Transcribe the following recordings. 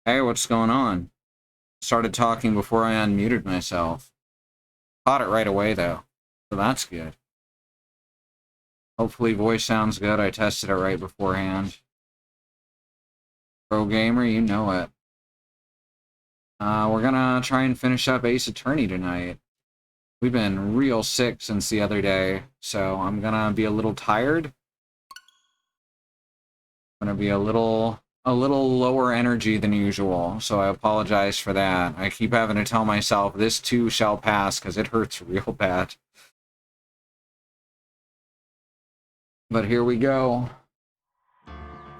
Hey, what's going on? Started talking before I unmuted myself. Caught it right away, though. So that's good. Hopefully voice sounds good. I tested it right beforehand. Pro gamer, you know it. We're gonna try and finish up Ace Attorney tonight. We've been real sick since the other day, so I'm gonna be a little tired. I'm gonna be a little lower energy than usual, so I apologize for that. I keep having to tell myself this too shall pass because it hurts real bad. But here we go.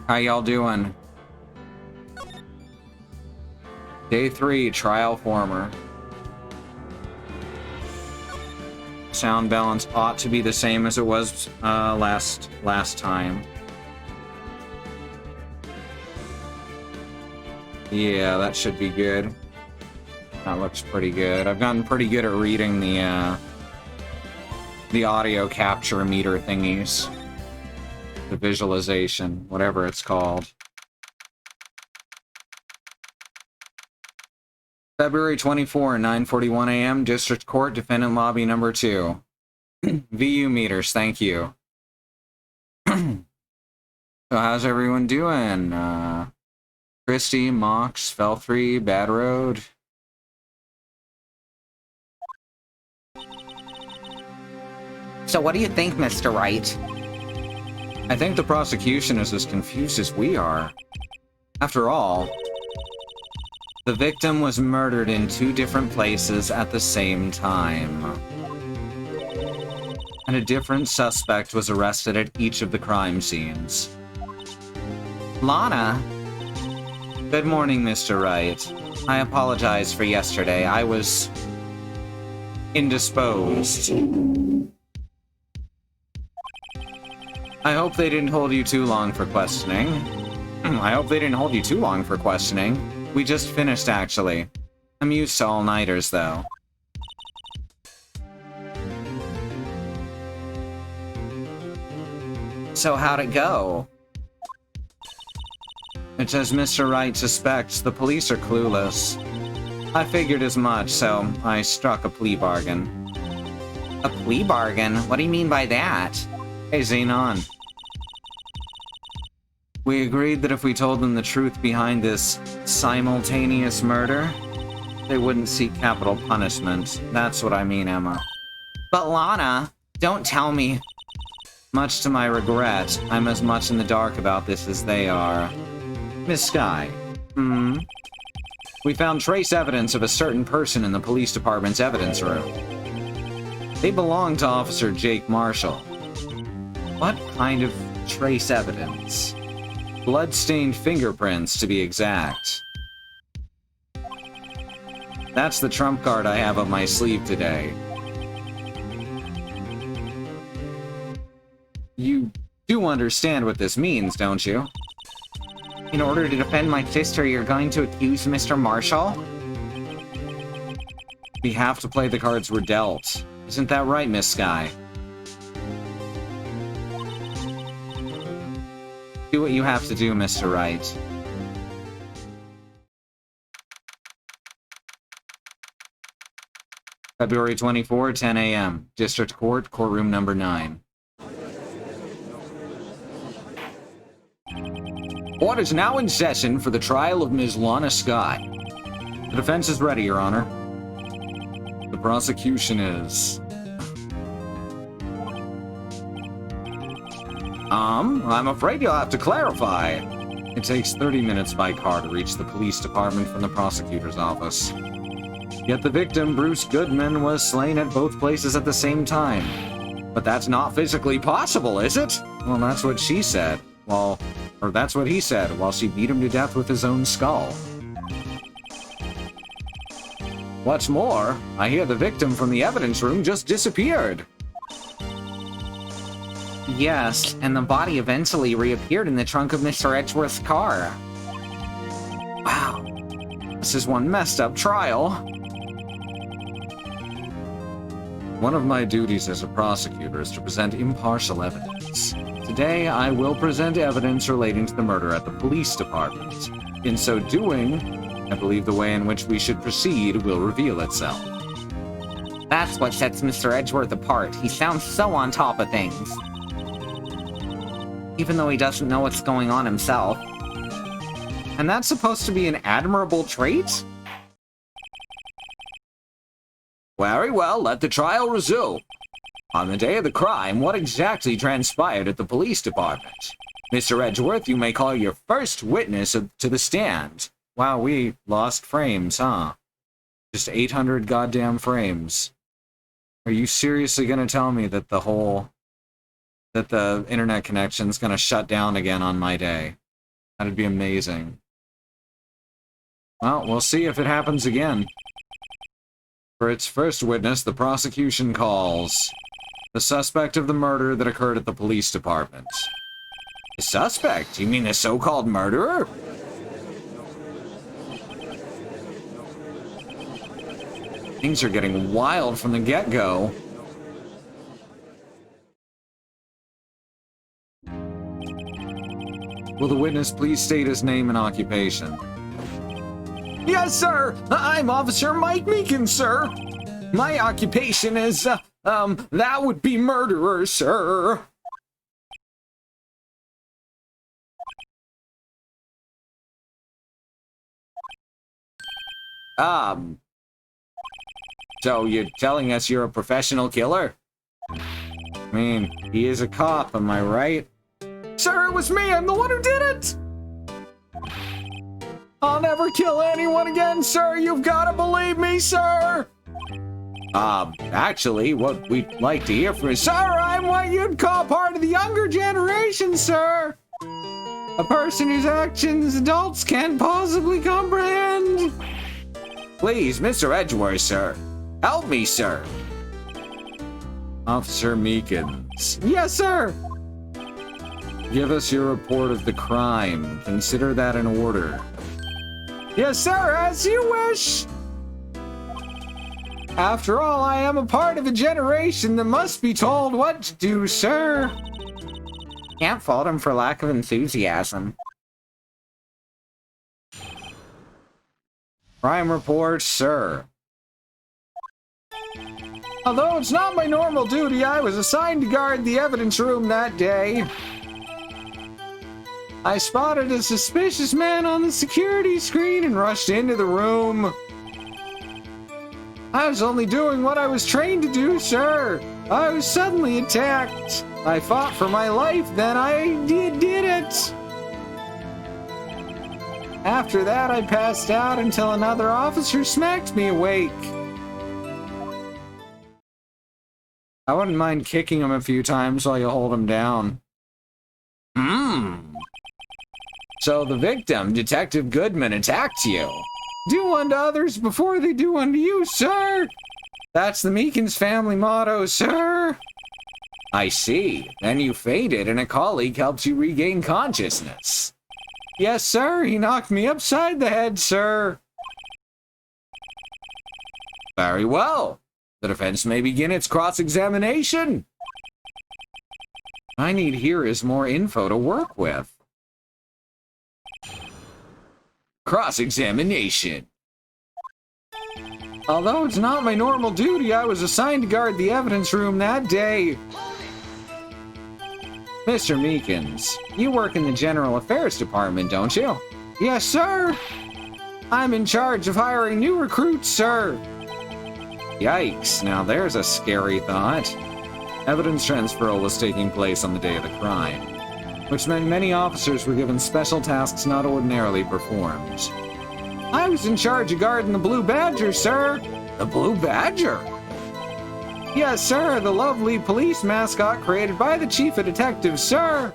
How y'all doing? Day 3, trial former. Sound balance ought to be the same as it was last time. Yeah, that should be good. That looks pretty good. I've gotten pretty good at reading the audio capture meter thingies. The visualization, whatever it's called. February 24, 9:41 a.m., District Court, Defendant Lobby number 2. VU meters, thank you. So how's everyone doing? Christy, Mox, Felfrey, Bad Road. So what do you think, Mr. Wright? I think the prosecution is as confused as we are. After all, the victim was murdered in 2 different places at the same time. And a different suspect was arrested at each of the crime scenes. Lana? Good morning, Mr. Wright. I apologize for yesterday. I was indisposed. I hope they didn't hold you too long for questioning. We just finished, actually. I'm used to all-nighters, though. So how'd it go? It's as Mr. Wright suspects, the police are clueless. I figured as much, so I struck a plea bargain. A plea bargain? What do you mean by that? Hey, Xenon. We agreed that if we told them the truth behind this simultaneous murder, they wouldn't seek capital punishment. That's what I mean, Emma. But Lana, don't tell me. Much to my regret, I'm as much in the dark about this as they are. Miss Skye. We found trace evidence of a certain person in the police department's evidence room. They belong to Officer Jake Marshall. What kind of trace evidence? Blood-stained fingerprints, to be exact. That's the trump card I have up my sleeve today. You do understand what this means, don't you? In order to defend my sister, you're going to accuse Mr. Marshall? We have to play the cards we're dealt. Isn't that right, Miss Skye? Do what you have to do, Mr. Wright. February 24, 10 a.m. District Court, courtroom number 9. Court is now in session for the trial of Ms. Lana Scott. The defense is ready, Your Honor. The prosecution is... I'm afraid you'll have to clarify. It takes 30 minutes by car to reach the police department from the prosecutor's office. Yet the victim, Bruce Goodman, was slain at both places at the same time. But that's not physically possible, is it? Well, that's what she said. Or that's what he said, while she beat him to death with his own skull. What's more, I hear the victim from the evidence room just disappeared. Yes, and the body eventually reappeared in the trunk of Mr. Edgeworth's car. Wow, this is one messed up trial. One of my duties as a prosecutor is to present impartial evidence, to Today, I will present evidence relating to the murder at the police department. In so doing, I believe the way in which we should proceed will reveal itself. That's what sets Mr. Edgeworth apart. He sounds so on top of things. Even though he doesn't know what's going on himself. And that's supposed to be an admirable trait? Very well, let the trial resume. On the day of the crime, what exactly transpired at the police department? Mr. Edgeworth, you may call your first witness to the stand. Wow, we lost frames, huh? Just 800 goddamn frames. Are you seriously gonna tell me that the internet connection's gonna shut down again on my day? That'd be amazing. Well, we'll see if it happens again. For its first witness, the prosecution calls the suspect of the murder that occurred at the police department. The suspect? You mean the so-called murderer? Things are getting wild from the get-go. Will the witness please state his name and occupation? Yes, sir! I'm Officer Mike Meekin, sir! My occupation is, that would be murderer, sir! So you're telling us you're a professional killer? I mean, he is a cop, am I right? Sir, it was me! I'm the one who did it! I'll never kill anyone again, sir! You've gotta believe me, sir! Actually, what we'd like to hear from you, sir, I'm what you'd call part of the younger generation, sir! A person whose actions adults can't possibly comprehend! Please, Mr. Edgeworth, sir. Help me, sir. Officer Meekins. Yes, sir! Give us your report of the crime. Consider that in order. Yes, sir, as you wish! After all, I am a part of a generation that must be told what to do, sir. Can't fault him for lack of enthusiasm. Crime report, sir. Although it's not my normal duty, I was assigned to guard the evidence room that day. I spotted a suspicious man on the security screen and rushed into the room. I was only doing what I was trained to do, sir. I was suddenly attacked. I fought for my life, then I did it. After that, I passed out until another officer smacked me awake. I wouldn't mind kicking him a few times while you hold him down. So the victim, Detective Goodman, attacked you. Do unto others before they do unto you, sir. That's the Meekins family motto, sir. I see. Then you fainted and a colleague helped you regain consciousness. Yes, sir. He knocked me upside the head, sir. Very well. The defense may begin its cross-examination. I need here is more info to work with. Cross-examination. Although it's not my normal duty, I was assigned to guard the evidence room that day. Mr. Meekins, you work in the General Affairs Department, don't you? Yes, sir. I'm in charge of hiring new recruits, sir. Yikes, now there's a scary thought. Evidence transferal was taking place on the day of the crime, which meant many officers were given special tasks not ordinarily performed. I was in charge of guarding the Blue Badger, sir. The Blue Badger? Yes, sir, the lovely police mascot created by the chief of detectives, sir.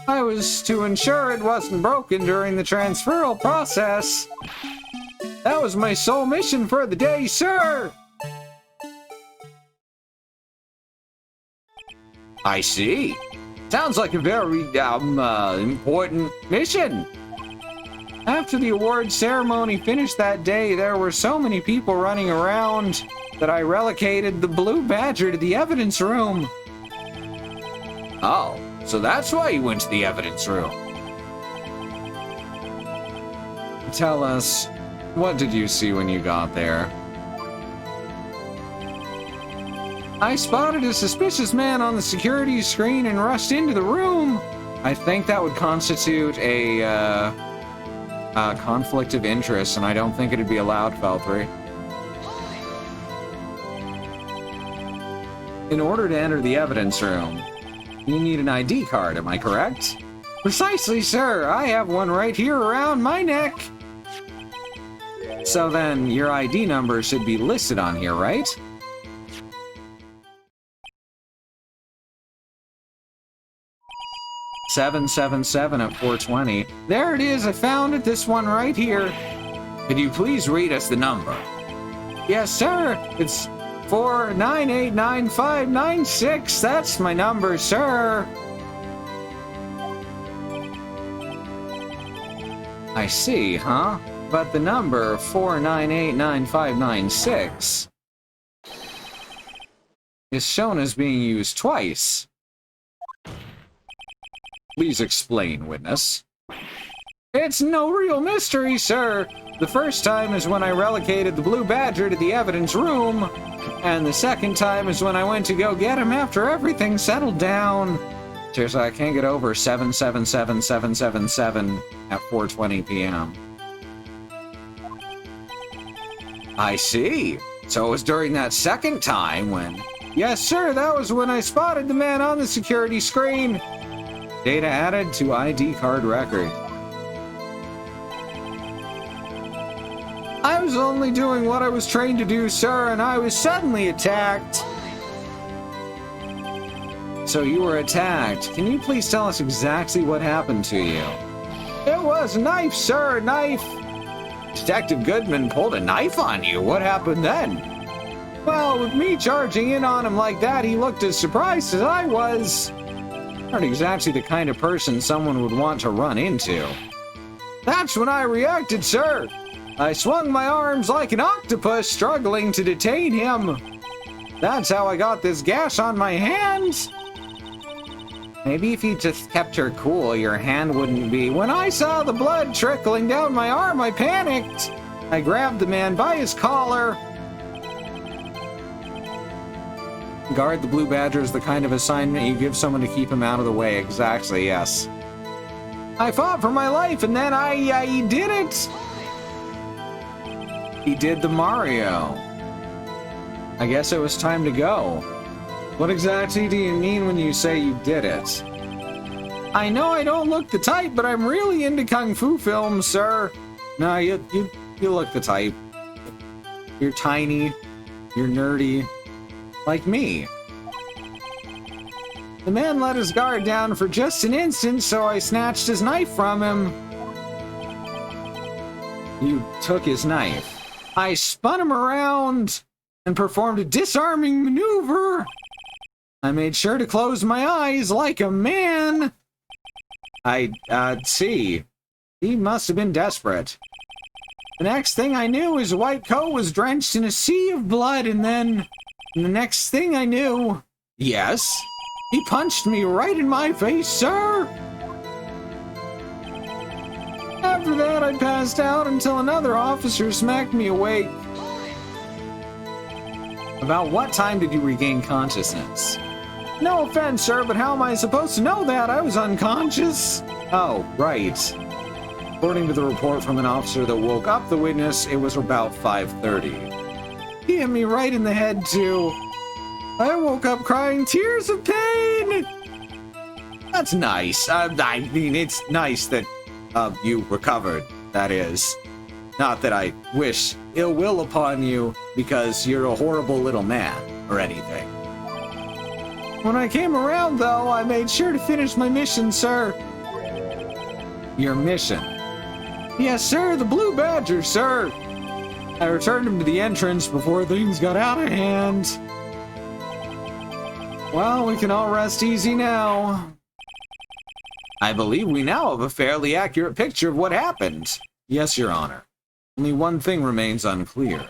I was to ensure it wasn't broken during the transferal process. That was my sole mission for the day, sir. I see. Sounds like a very, important mission. After the award ceremony finished that day, there were so many people running around. that I relocated the blue badger to the evidence room. Oh, so that's why you went to the evidence room. Tell us, what did you see when you got there? I spotted a suspicious man on the security screen and rushed into the room. I think that would constitute a conflict of interest, and I don't think it'd be allowed, Feltry. In order to enter the evidence room, you need an ID card, am I correct? Precisely, sir. I have one right here around my neck. So then, your ID number should be listed on here, right? "777 at 420. There it is, I found it, this one right here. Could you please read us the number? Yes, sir. It's 4989596. That's my number, sir. I see, huh? But the number 4989596 is shown as being used twice. Please explain, witness. It's no real mystery, sir. The first time is when I relocated the blue badger to the evidence room, and the second time is when I went to go get him after everything settled down. Seriously, I can't get over 777777 at 4:20 p.m. I see. So it was during that second time when... Yes, sir, that was when I spotted the man on the security screen. Data added to ID card record. I was only doing what I was trained to do, sir, and I was suddenly attacked. So you were attacked. Can you please tell us exactly what happened to you? It was a knife, sir, a knife. Detective Goodman pulled a knife on you. What happened then? Well, with me charging in on him like that, he looked as surprised as I was. Not exactly the kind of person someone would want to run into. That's when I reacted, sir. I swung my arms like an octopus, struggling to detain him. That's how I got this gash on my hands. Maybe if you just kept her cool, your hand wouldn't be. When I saw the blood trickling down my arm, I panicked. I grabbed the man by his collar. Guard the blue badger is the kind of assignment you give someone to keep him out of the way. Exactly, yes. I fought for my life, and then I did it. He did the Mario. I guess it was time to go. What exactly do you mean when you say you did it? I know I don't look the type, but I'm really into kung fu films, sir. No, you look the type. You're tiny. You're nerdy. Like me. The man let his guard down for just an instant, so I snatched his knife from him. You took his knife. I spun him around and performed a disarming maneuver. I made sure to close my eyes like a man. See. He must have been desperate. The next thing I knew, his white coat was drenched in a sea of blood, and then... the next thing I knew... Yes? He punched me right in my face, sir! After that, I passed out until another officer smacked me awake. About what time did you regain consciousness? No offense, sir, but how am I supposed to know that? I was unconscious. Oh, right. According to the report from an officer that woke up the witness, it was about 5:30. He hit me right in the head, too. I woke up crying tears of pain! That's nice. I mean, it's nice that you recovered, that is. Not that I wish ill will upon you because you're a horrible little man or anything. When I came around, though, I made sure to finish my mission, sir. Your mission? Yes, sir, the Blue Badger, sir. I returned him to the entrance before things got out of hand. Well, we can all rest easy now. I believe we now have a fairly accurate picture of what happened. Yes, Your Honor. Only one thing remains unclear.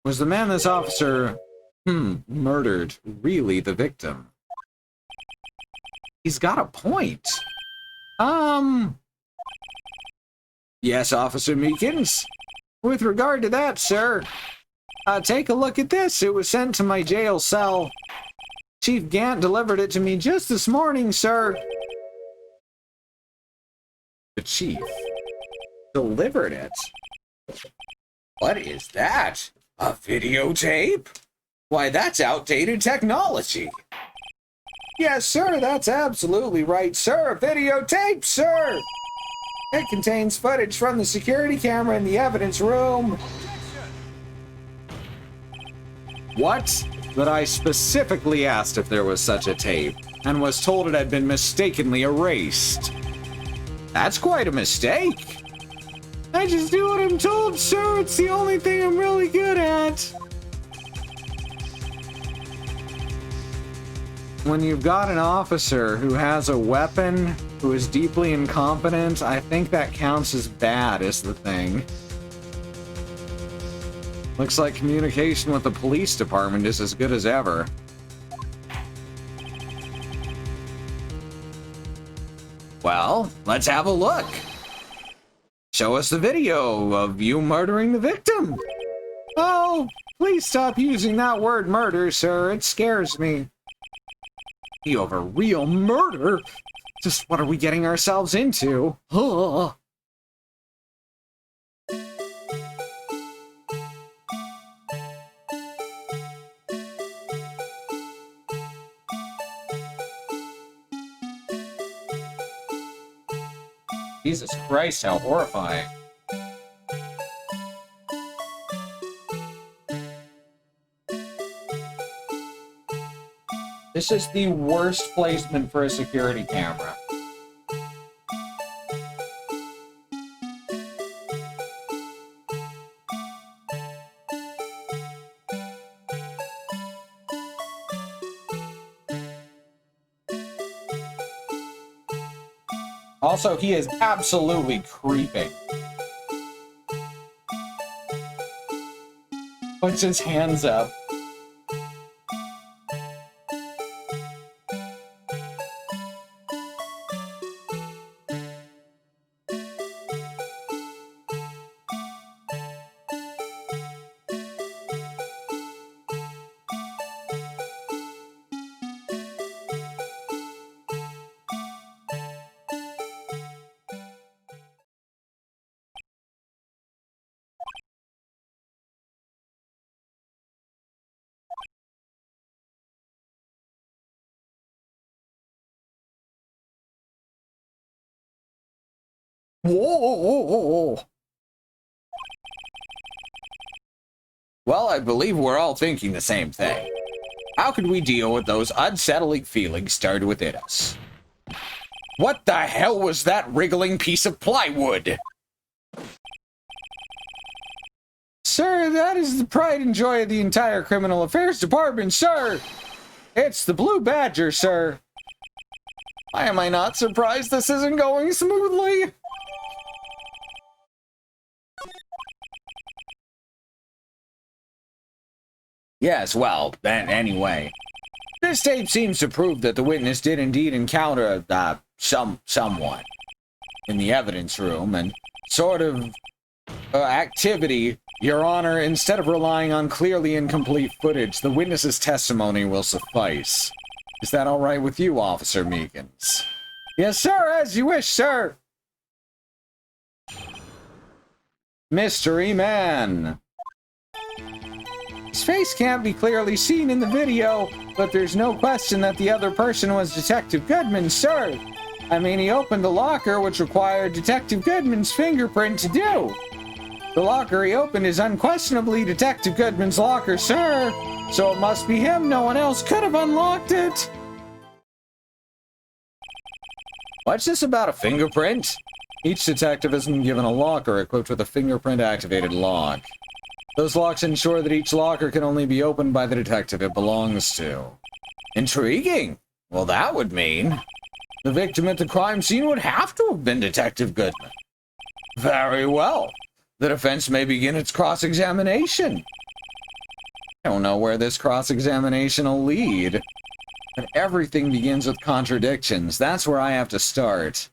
Was the man this officer, murdered really the victim? He's got a point. Yes, Officer Meekins. With regard to that, sir, take a look at this. It was sent to my jail cell. Chief Gant delivered it to me just this morning, sir. The chief delivered it? What is that? A videotape? Why, that's outdated technology. Yes, sir, that's absolutely right, sir. A videotape, sir. It contains footage from the security camera in the evidence room. What? But I specifically asked if there was such a tape, and was told it had been mistakenly erased. That's quite a mistake. I just do what I'm told, sir. It's the only thing I'm really good at. When you've got an officer who has a weapon, who is deeply incompetent, I think that counts as bad, is the thing. Looks like communication with the police department is as good as ever. Well, let's have a look. Show us the video of you murdering the victim. Oh, please stop using that word murder, sir. It scares me. You have a real murder? Just what are we getting ourselves into? Ugh. Jesus Christ, how horrifying. This is the worst placement for a security camera. Also, he is absolutely creeping. Puts his hands up. Whoa! Well, I believe we're all thinking the same thing. How could we deal with those unsettling feelings stirred within us? What the hell was that wriggling piece of plywood? Sir, that is the pride and joy of the entire Criminal Affairs Department, sir! It's the Blue Badger, sir! Why am I not surprised this isn't going smoothly? Yes, well, anyway. This tape seems to prove that the witness did indeed encounter, someone in the evidence room, and sort of activity, Your Honor. Instead of relying on clearly incomplete footage, the witness's testimony will suffice. Is that all right with you, Officer Meekins? Yes, sir, as you wish, sir. Mystery Man. His face can't be clearly seen in the video, but there's no question that the other person was Detective Goodman, sir. I mean, he opened the locker, which required Detective Goodman's fingerprint to do. The locker he opened is unquestionably Detective Goodman's locker, sir. So it must be him. No one else could have unlocked it. What's this about a fingerprint? Each detective has been given a locker equipped with a fingerprint-activated lock. Those locks ensure that each locker can only be opened by the detective it belongs to. Intriguing. Well, that would mean the victim at the crime scene would have to have been Detective Goodman. Very well. The defense may begin its cross-examination. I don't know where this cross-examination will lead. But everything begins with contradictions. That's where I have to start.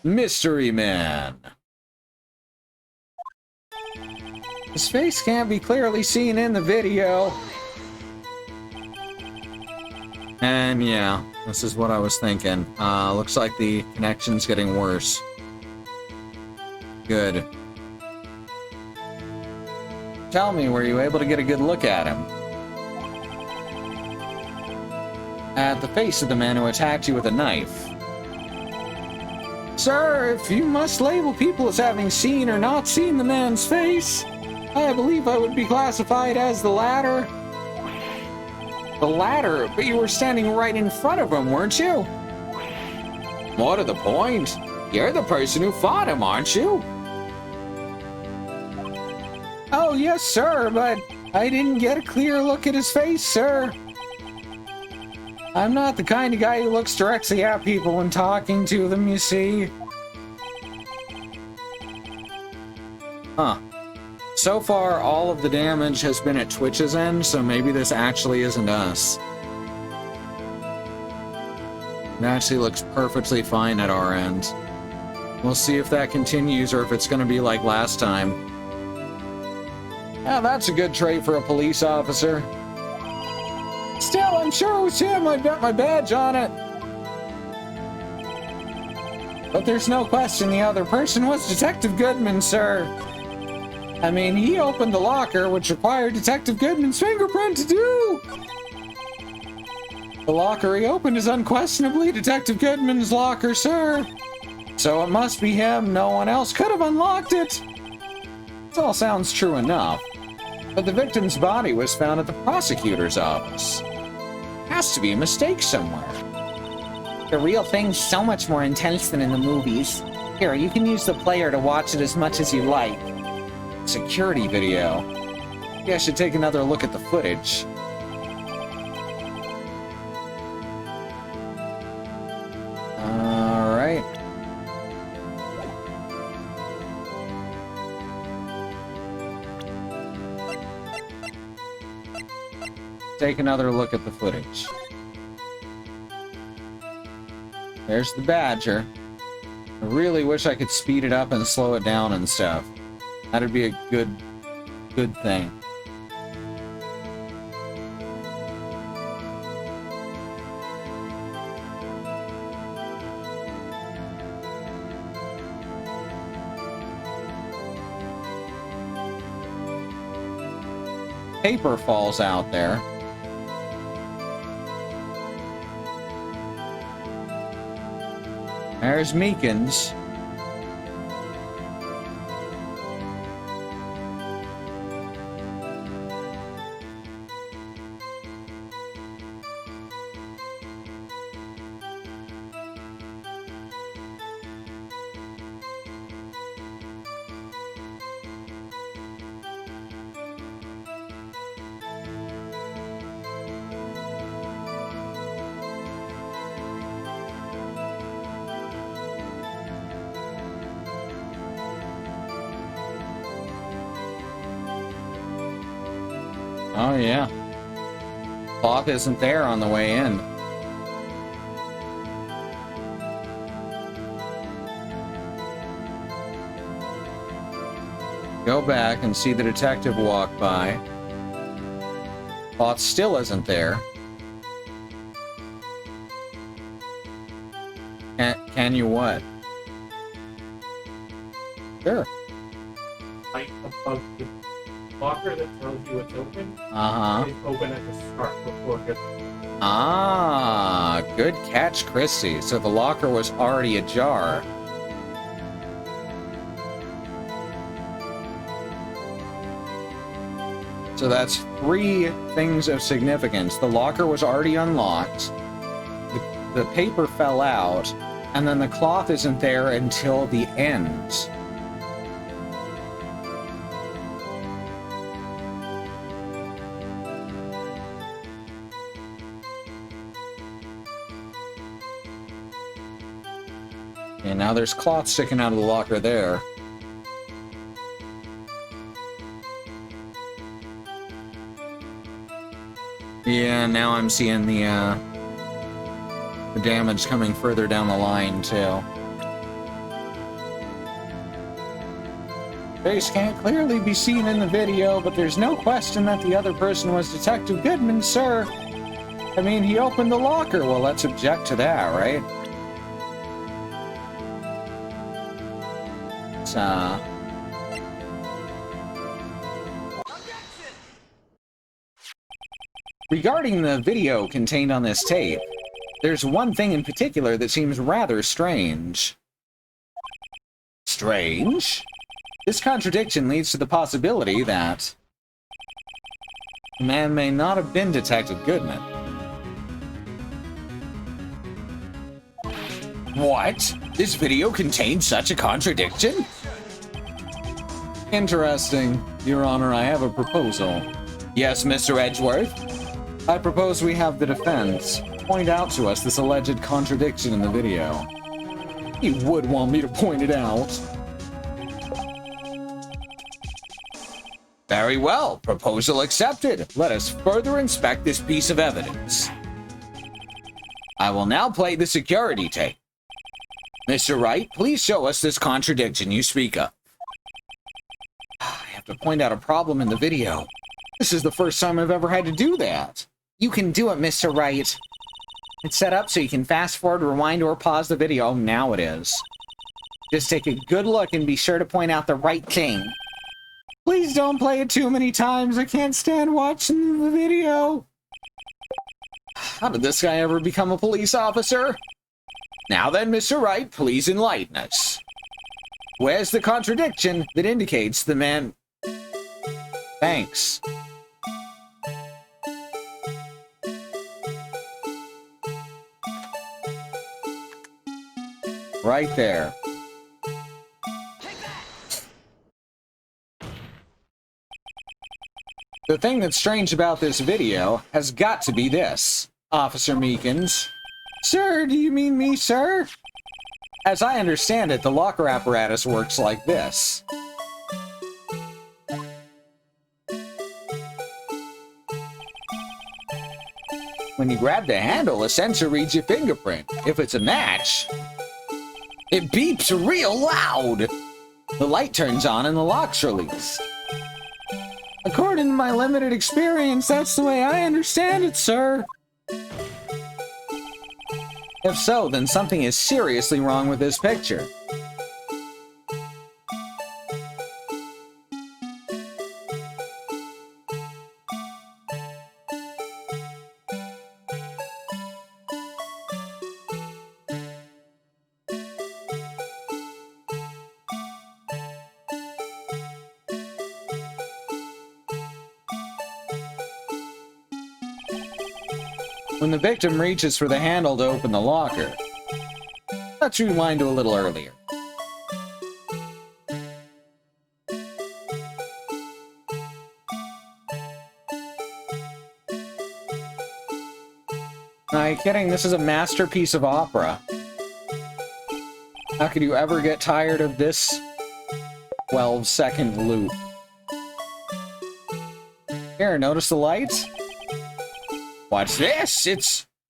Mystery Man. His face can't be clearly seen in the video. And yeah, this is what I was thinking. Looks like the connection's getting worse. Good. Tell me, were you able to get a good look at him? At the face of the man who attacked you with a knife. Sir, if you must label people as having seen or not seen the man's face, I believe I would be classified as the latter. The latter? But you were standing right in front of him, weren't you? More to the point, you're the person who fought him, aren't you? Oh, yes, sir, but I didn't get a clear look at his face, sir. I'm not the kind of guy who looks directly at people when talking to them, you see. Huh. So far, all of the damage has been at Twitch's end, so maybe this actually isn't us. It actually looks perfectly fine at our end. We'll see if that continues or if it's going to be like last time. Yeah, that's a good trait for a police officer. Still, I'm sure it was him. I'd bet my badge on it. But there's no question the other person was Detective Goodman, sir. I mean, he opened the locker, which required Detective Goodman's fingerprint to do. The locker he opened is unquestionably Detective Goodman's locker, sir. So it must be him. No one else could have unlocked it. This all sounds true enough. But the victim's body was found at the prosecutor's office. Has to be a mistake somewhere. The real thing's so much more intense than in the movies. Here, you can use the player to watch it as much as you like. Security video. Maybe I should take another look at the footage. Alright. Take another look at the footage. There's the badger. I really wish I could speed it up and slow it down and stuff. That'd be a good thing. Paper falls out there. There's Meekins. Oh, yeah. Cloth isn't there on the way in. Go back and see the detective walk by. Cloth still isn't there. Can you what? Sure. Right above the locker that tells you it's open. Uh-huh. It's open at the start before it. Ah, good catch, Christy. So the locker was already ajar. So that's 3 things of significance. The locker was already unlocked, the paper fell out, and then the cloth isn't there until the end. And now there's cloth sticking out of the locker there. Yeah, now I'm seeing the damage coming further down the line, too. Face can't clearly be seen in the video, but there's no question that the other person was Detective Goodman, sir. I mean, he opened the locker. Well, let's object to that, right? Regarding the video contained on this tape, there's one thing in particular that seems rather strange. Strange? This contradiction leads to the possibility that the man may not have been Detective Goodman. What? This video contains such a contradiction? Interesting. Your Honor, I have a proposal. Yes, Mr. Edgeworth? I propose we have the defense point out to us this alleged contradiction in the video. You would want me to point it out. Very well. Proposal accepted. Let us further inspect this piece of evidence. I will now play the security tape. Mr. Wright, please show us this contradiction you speak of. I have to point out a problem in the video. This is the first time I've ever had to do that. You can do it, Mr. Wright. It's set up so you can fast forward, rewind, or pause the video. Now it is. Just take a good look and be sure to point out the right thing. Please don't play it too many times. I can't stand watching the video. How did this guy ever become a police officer? Now then, Mr. Wright, please enlighten us. Where's the contradiction that indicates the man... Thanks. Right there. The thing that's strange about this video has got to be this. Officer Meekins. Sir, do you mean me, sir? As I understand it, the locker apparatus works like this. When you grab the handle, a sensor reads your fingerprint. If it's a match, it beeps real loud. The light turns on and the lock's released. According to my limited experience, that's the way I understand it, sir. If so, then something is seriously wrong with this picture. When the victim reaches for the handle to open the locker. Let's rewind to a little earlier. Are you kidding? This is a masterpiece of opera. How could you ever get tired of this 12-second loop? Here, notice the lights? What's this?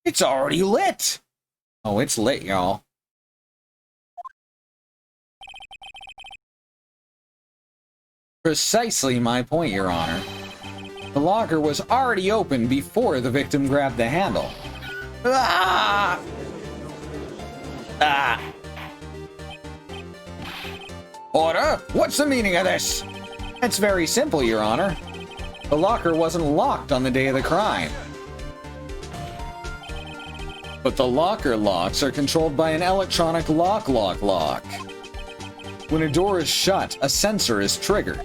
It's already lit. Oh, it's lit, y'all. Precisely my point, Your Honor. The locker was already open before the victim grabbed the handle. Ah! Ah! Order? What's the meaning of this? It's very simple, Your Honor. The locker wasn't locked on the day of the crime. But the locker locks are controlled by an electronic lock. When a door is shut, a sensor is triggered,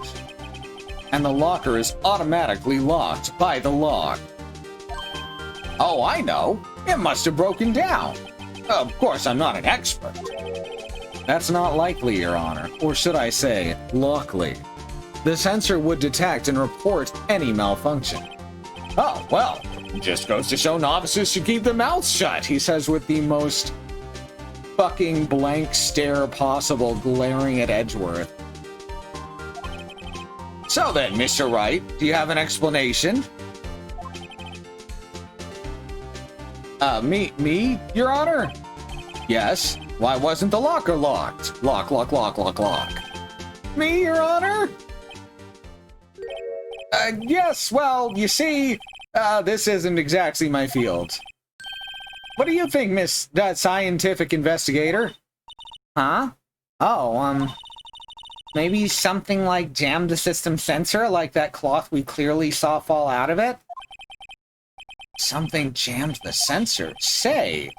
and the locker is automatically locked by the lock. Oh, I know. It must have broken down. Of course, I'm not an expert. That's not likely, Your Honor. Or should I say, luckily. The sensor would detect and report any malfunction. Oh, well, just goes to show novices should keep their mouths shut, he says with the most fucking blank stare possible, glaring at Edgeworth. So then, Mr. Wright, do you have an explanation? Me, Your Honor? Yes. Why wasn't the locker locked? Lock. Me, Your Honor? Yes, well, you see, this isn't exactly my field. What do you think, Miss Scientific Investigator? Huh? Oh, maybe something like jammed the system sensor, like that cloth we clearly saw fall out of it? Something jammed the sensor? Say!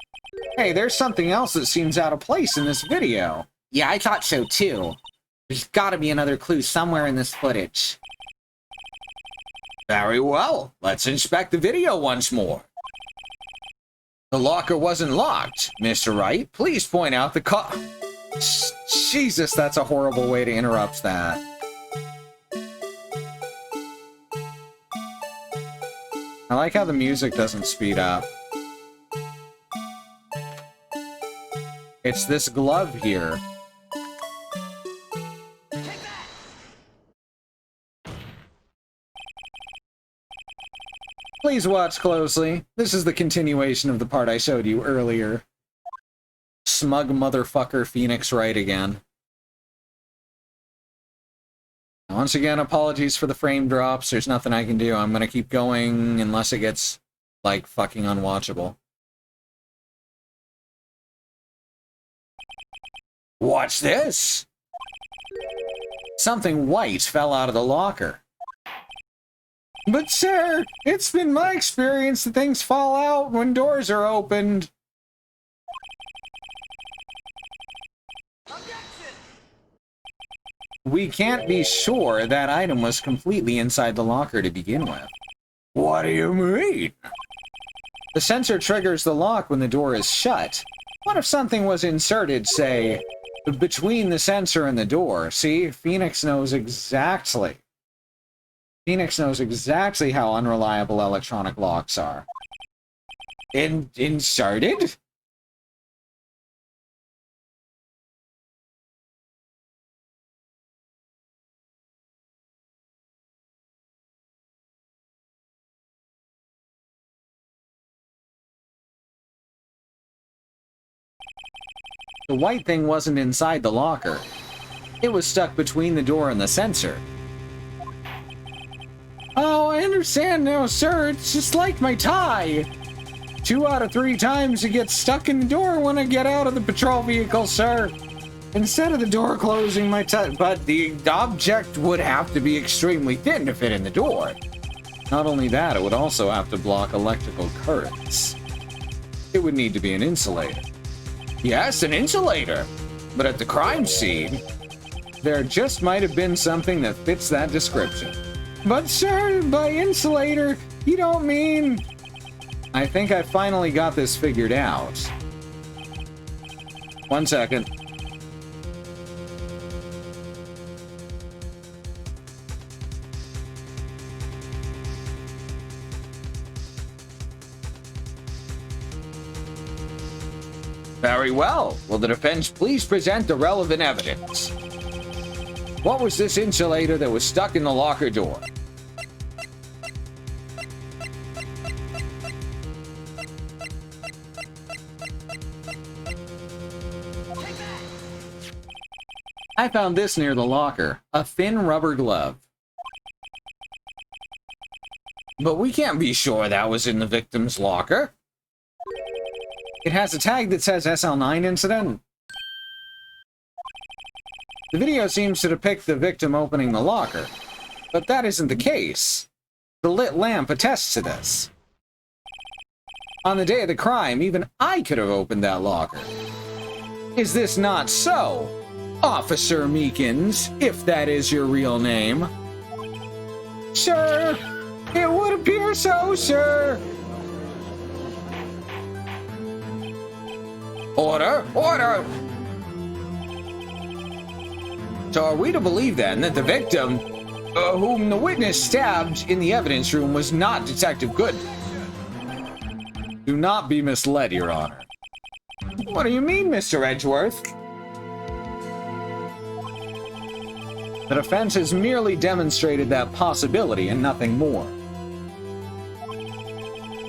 Hey, there's something else that seems out of place in this video. Yeah, I thought so too. There's gotta be another clue somewhere in this footage. Very well. Let's inspect the video once more. The locker wasn't locked. Mr. Wright, please point out the Jesus, that's a horrible way to interrupt that. I like how the music doesn't speed up. It's this glove here. Please watch closely. This is the continuation of the part I showed you earlier. Smug motherfucker Phoenix Wright again. Once again, apologies for the frame drops. There's nothing I can do. I'm gonna keep going unless it gets, like, fucking unwatchable. Watch this! Something white fell out of the locker. But sir, it's been my experience that things fall out when doors are opened. We can't be sure that item was completely inside the locker to begin with. What do you mean? The sensor triggers the lock when the door is shut. What if something was inserted, say, between the sensor and the door? See, Phoenix knows exactly. Phoenix knows exactly how unreliable electronic locks are. Inserted? The white thing wasn't inside the locker. It was stuck between the door and the sensor. Oh, I understand now, sir. It's just like my tie. 2 out of 3 times it gets stuck in the door when I get out of the patrol vehicle, sir. Instead of the door closing, but the object would have to be extremely thin to fit in the door. Not only that, it would also have to block electrical currents. It would need to be an insulator. Yes, an insulator. But at the crime scene, there just might have been something that fits that description. But sir, by insulator, you don't mean... I think I finally got this figured out. 1 second. Very well. Will the defense please present the relevant evidence? What was this insulator that was stuck in the locker door? I found this near the locker, a thin rubber glove. But we can't be sure that was in the victim's locker. It has a tag that says SL9 incident. The video seems to depict the victim opening the locker, but that isn't the case. The lit lamp attests to this. On the day of the crime, even I could have opened that locker. Is this not so, Officer Meekins, if that is your real name? Sir, it would appear so, sir. Order! Order! So are we to believe then that the victim, whom the witness stabbed in the evidence room, was not Detective Goodman? Do not be misled, Your Honor. What do you mean, Mr. Edgeworth? The defense has merely demonstrated that possibility and nothing more.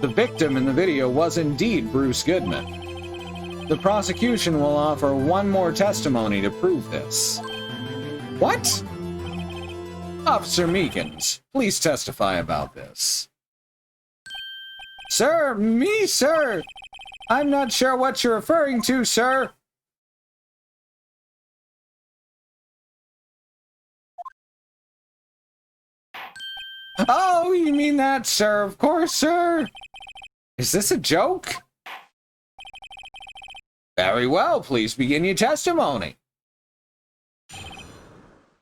The victim in the video was indeed Bruce Goodman. The prosecution will offer one more testimony to prove this. What? Officer Meekins, please testify about this. Sir, me, sir? I'm not sure what you're referring to, sir. Oh, you mean that, sir? Of course, sir. Is this a joke? Very well, please begin your testimony.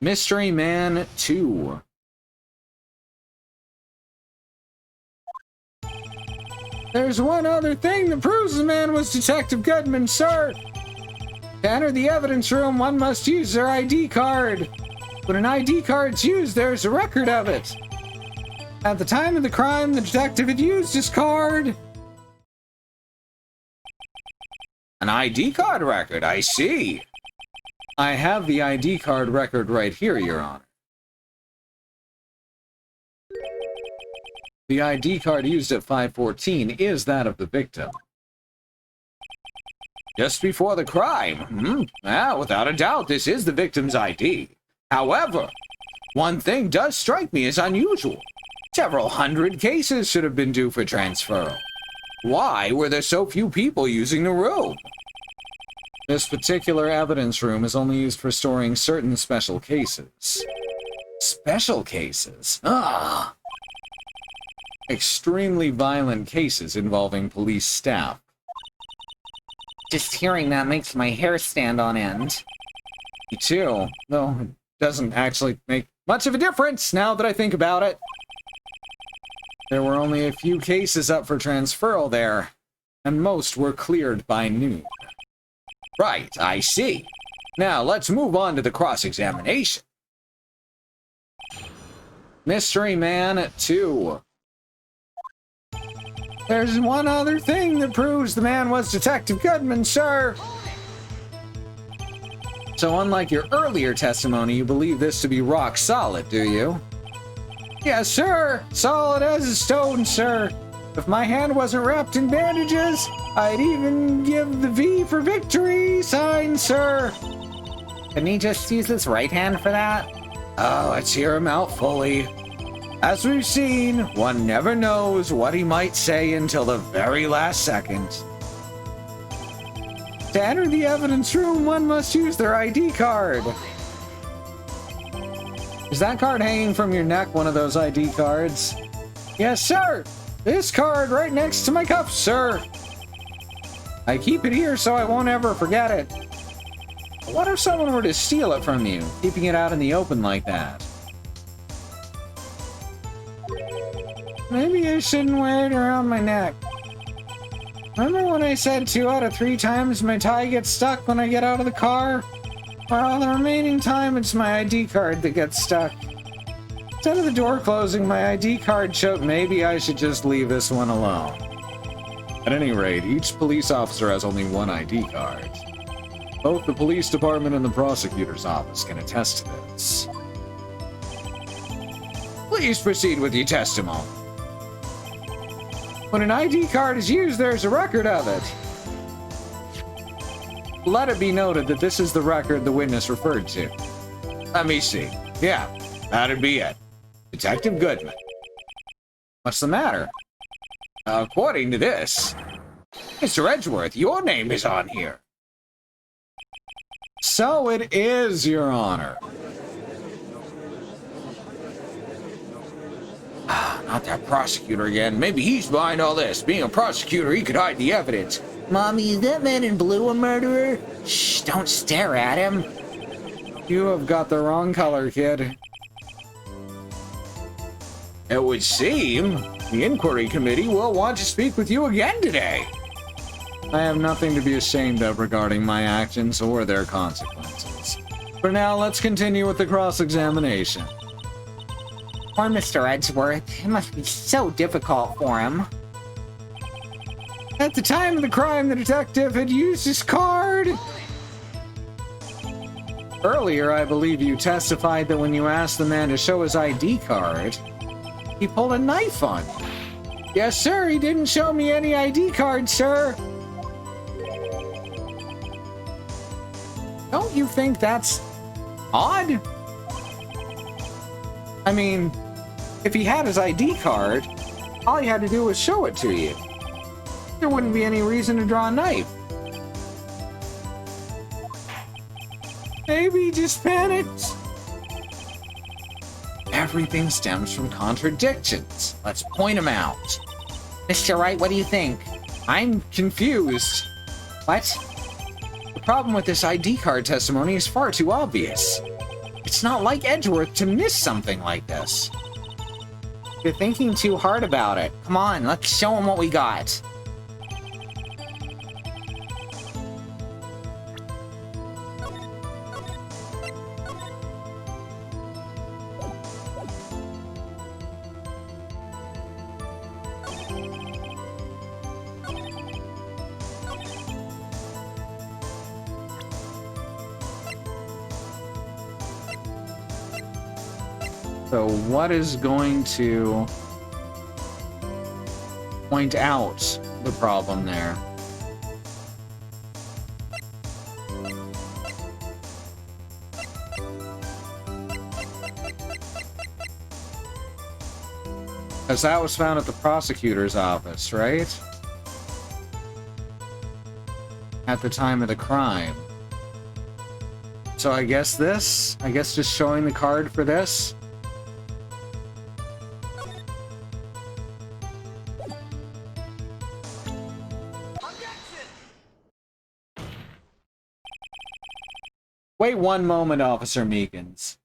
Mystery Man 2. There's one other thing that proves the man was Detective Goodman, sir. To enter the evidence room, one must use their ID card. When an ID card's used, there's a record of it. At the time of the crime, the detective had used his card. An ID card record, I see. I have the ID card record right here, Your Honor. The ID card used at 514 is that of the victim. Just before the crime, without a doubt, this is the victim's ID. However, one thing does strike me as unusual. Several hundred cases should have been due for transfer. Why were there so few people using the room? This particular evidence room is only used for storing certain special cases. Special cases? Extremely violent cases involving police staff. Just hearing that makes my hair stand on end. Me too, though it doesn't actually make much of a difference now that I think about it. There were only a few cases up for transferal there, and most were cleared by noon. Right, I see. Now let's move on to the cross-examination. Mystery Man 2. There's one other thing that proves the man was Detective Goodman, sir. So unlike your earlier testimony, you believe this to be rock solid, do you? Yes, sir. Solid as a stone, sir. If my hand wasn't wrapped in bandages, I'd even give the V for victory sign, sir. Can he just use his right hand for that? Oh, let's hear him out fully. As we've seen, one never knows what he might say until the very last second. To enter the evidence room, one must use their ID card. Is that card hanging from your neck one of those ID cards? Yes, sir. This card right next to my cuff, sir. I keep it here so I won't ever forget it. What if someone were to steal it from you, keeping it out in the open like that? Maybe I shouldn't wear it around my neck. Remember when I said 2 out of 3 times my tie gets stuck when I get out of the car? Well, the remaining time it's my ID card that gets stuck. Instead of the door closing, my ID card showed maybe I should just leave this one alone. At any rate, each police officer has only one ID card. Both the police department and the prosecutor's office can attest to this. Please proceed with your testimony. When an ID card is used, there's a record of it. Let it be noted that this is the record the witness referred to. Let me see. Yeah, that'd be it. Detective Goodman. What's the matter? According to this, Mr. Edgeworth, your name is on here. So it is, Your Honor. Not that prosecutor again. Maybe he's behind all this. Being a prosecutor, he could hide the evidence. Mommy, is that man in blue a murderer? Shh, don't stare at him. You have got the wrong color, kid. It would seem the inquiry committee will want to speak with you again today. I have nothing to be ashamed of regarding my actions or their consequences. For now, let's continue with the cross-examination. Poor Mr. Edgeworth. It must be so difficult for him. At the time of the crime, the detective had used his card. Earlier, I believe you testified that when you asked the man to show his ID card, he pulled a knife on you. Yes, sir, he didn't show me any ID card, sir. Don't you think that's odd? I mean, if he had his ID card, all he had to do was show it to you. There wouldn't be any reason to draw a knife. Maybe he just panicked. Everything stems from contradictions. Let's point them out. Mr. Wright, what do you think? I'm confused. What? The problem with this ID card testimony is far too obvious. It's not like Edgeworth to miss something like this. You're thinking too hard about it. Come on, let's show him what we got. So what is going to point out the problem there? Because that was found at the prosecutor's office, right? At the time of the crime. So I guess just showing the card for this. Wait one moment, Officer Meekins.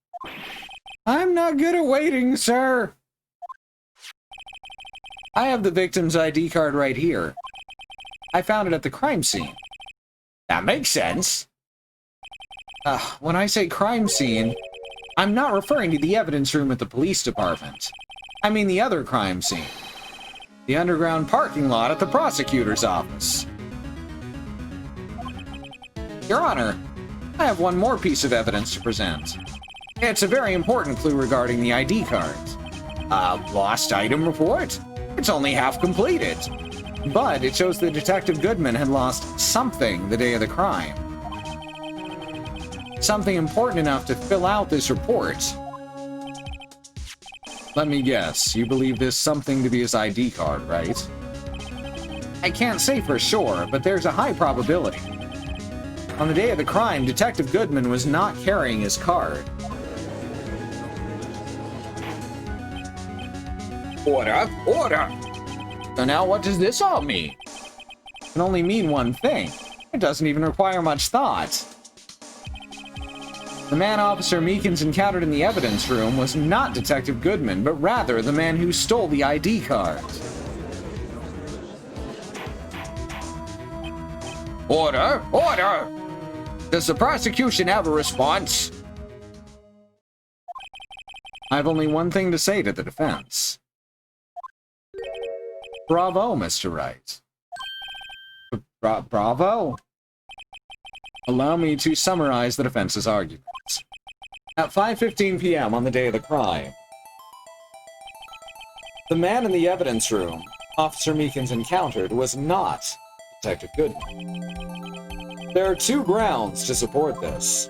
I'm not good at waiting, sir. I have the victim's ID card right here. I found it at the crime scene. That makes sense. When I say crime scene, I'm not referring to the evidence room at the police department. I mean the other crime scene. The underground parking lot at the prosecutor's office. Your Honor, I have one more piece of evidence to present. It's a very important clue regarding the ID card. Lost item report? It's only half completed. But it shows that Detective Goodman had lost something the day of the crime. Something important enough to fill out this report. Let me guess, you believe this something to be his ID card, right? I can't say for sure, but there's a high probability. On the day of the crime, Detective Goodman was not carrying his card. Order! Order! So now what does this all mean? It can only mean one thing. It doesn't even require much thought. The man Officer Meekins encountered in the evidence room was not Detective Goodman, but rather the man who stole the ID card. Order! Order! Does the prosecution have a response? I have only one thing to say to the defense. Bravo, Mr. Wright. Bravo? Allow me to summarize the defense's arguments. At 5:15 p.m. on the day of the crime, the man in the evidence room Officer Meekins encountered was not Detective Goodman. There are two grounds to support this.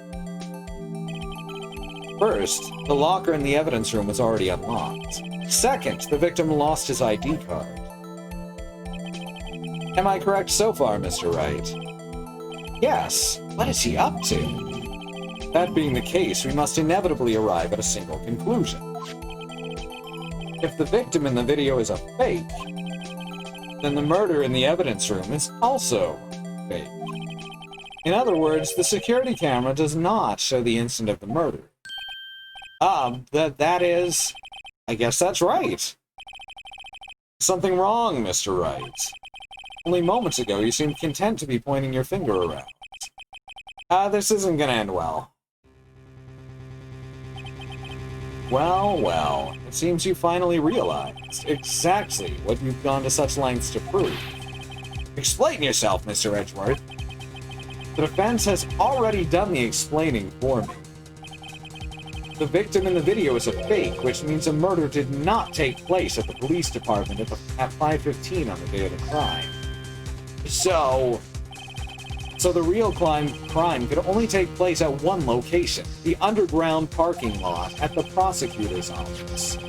First, the locker in the evidence room was already unlocked. Second, the victim lost his ID card. Am I correct so far, Mr. Wright? Yes. What is he up to? That being the case, we must inevitably arrive at a single conclusion. If the victim in the video is a fake, then the murder in the evidence room is also fake. In other words, the security camera does not show the instant of the murder. That is... I guess that's right. Something wrong, Mr. Wright. Only moments ago, you seemed content to be pointing your finger around. This isn't gonna end well. Well, it seems you finally realized exactly what you've gone to such lengths to prove. Explain yourself, Mr. Edgeworth. The defense has already done the explaining for me. The victim in the video is a fake, which means a murder did not take place at the police department at 5:15 on the day of the crime. So the real crime could only take place at one location, the underground parking lot at the prosecutor's office.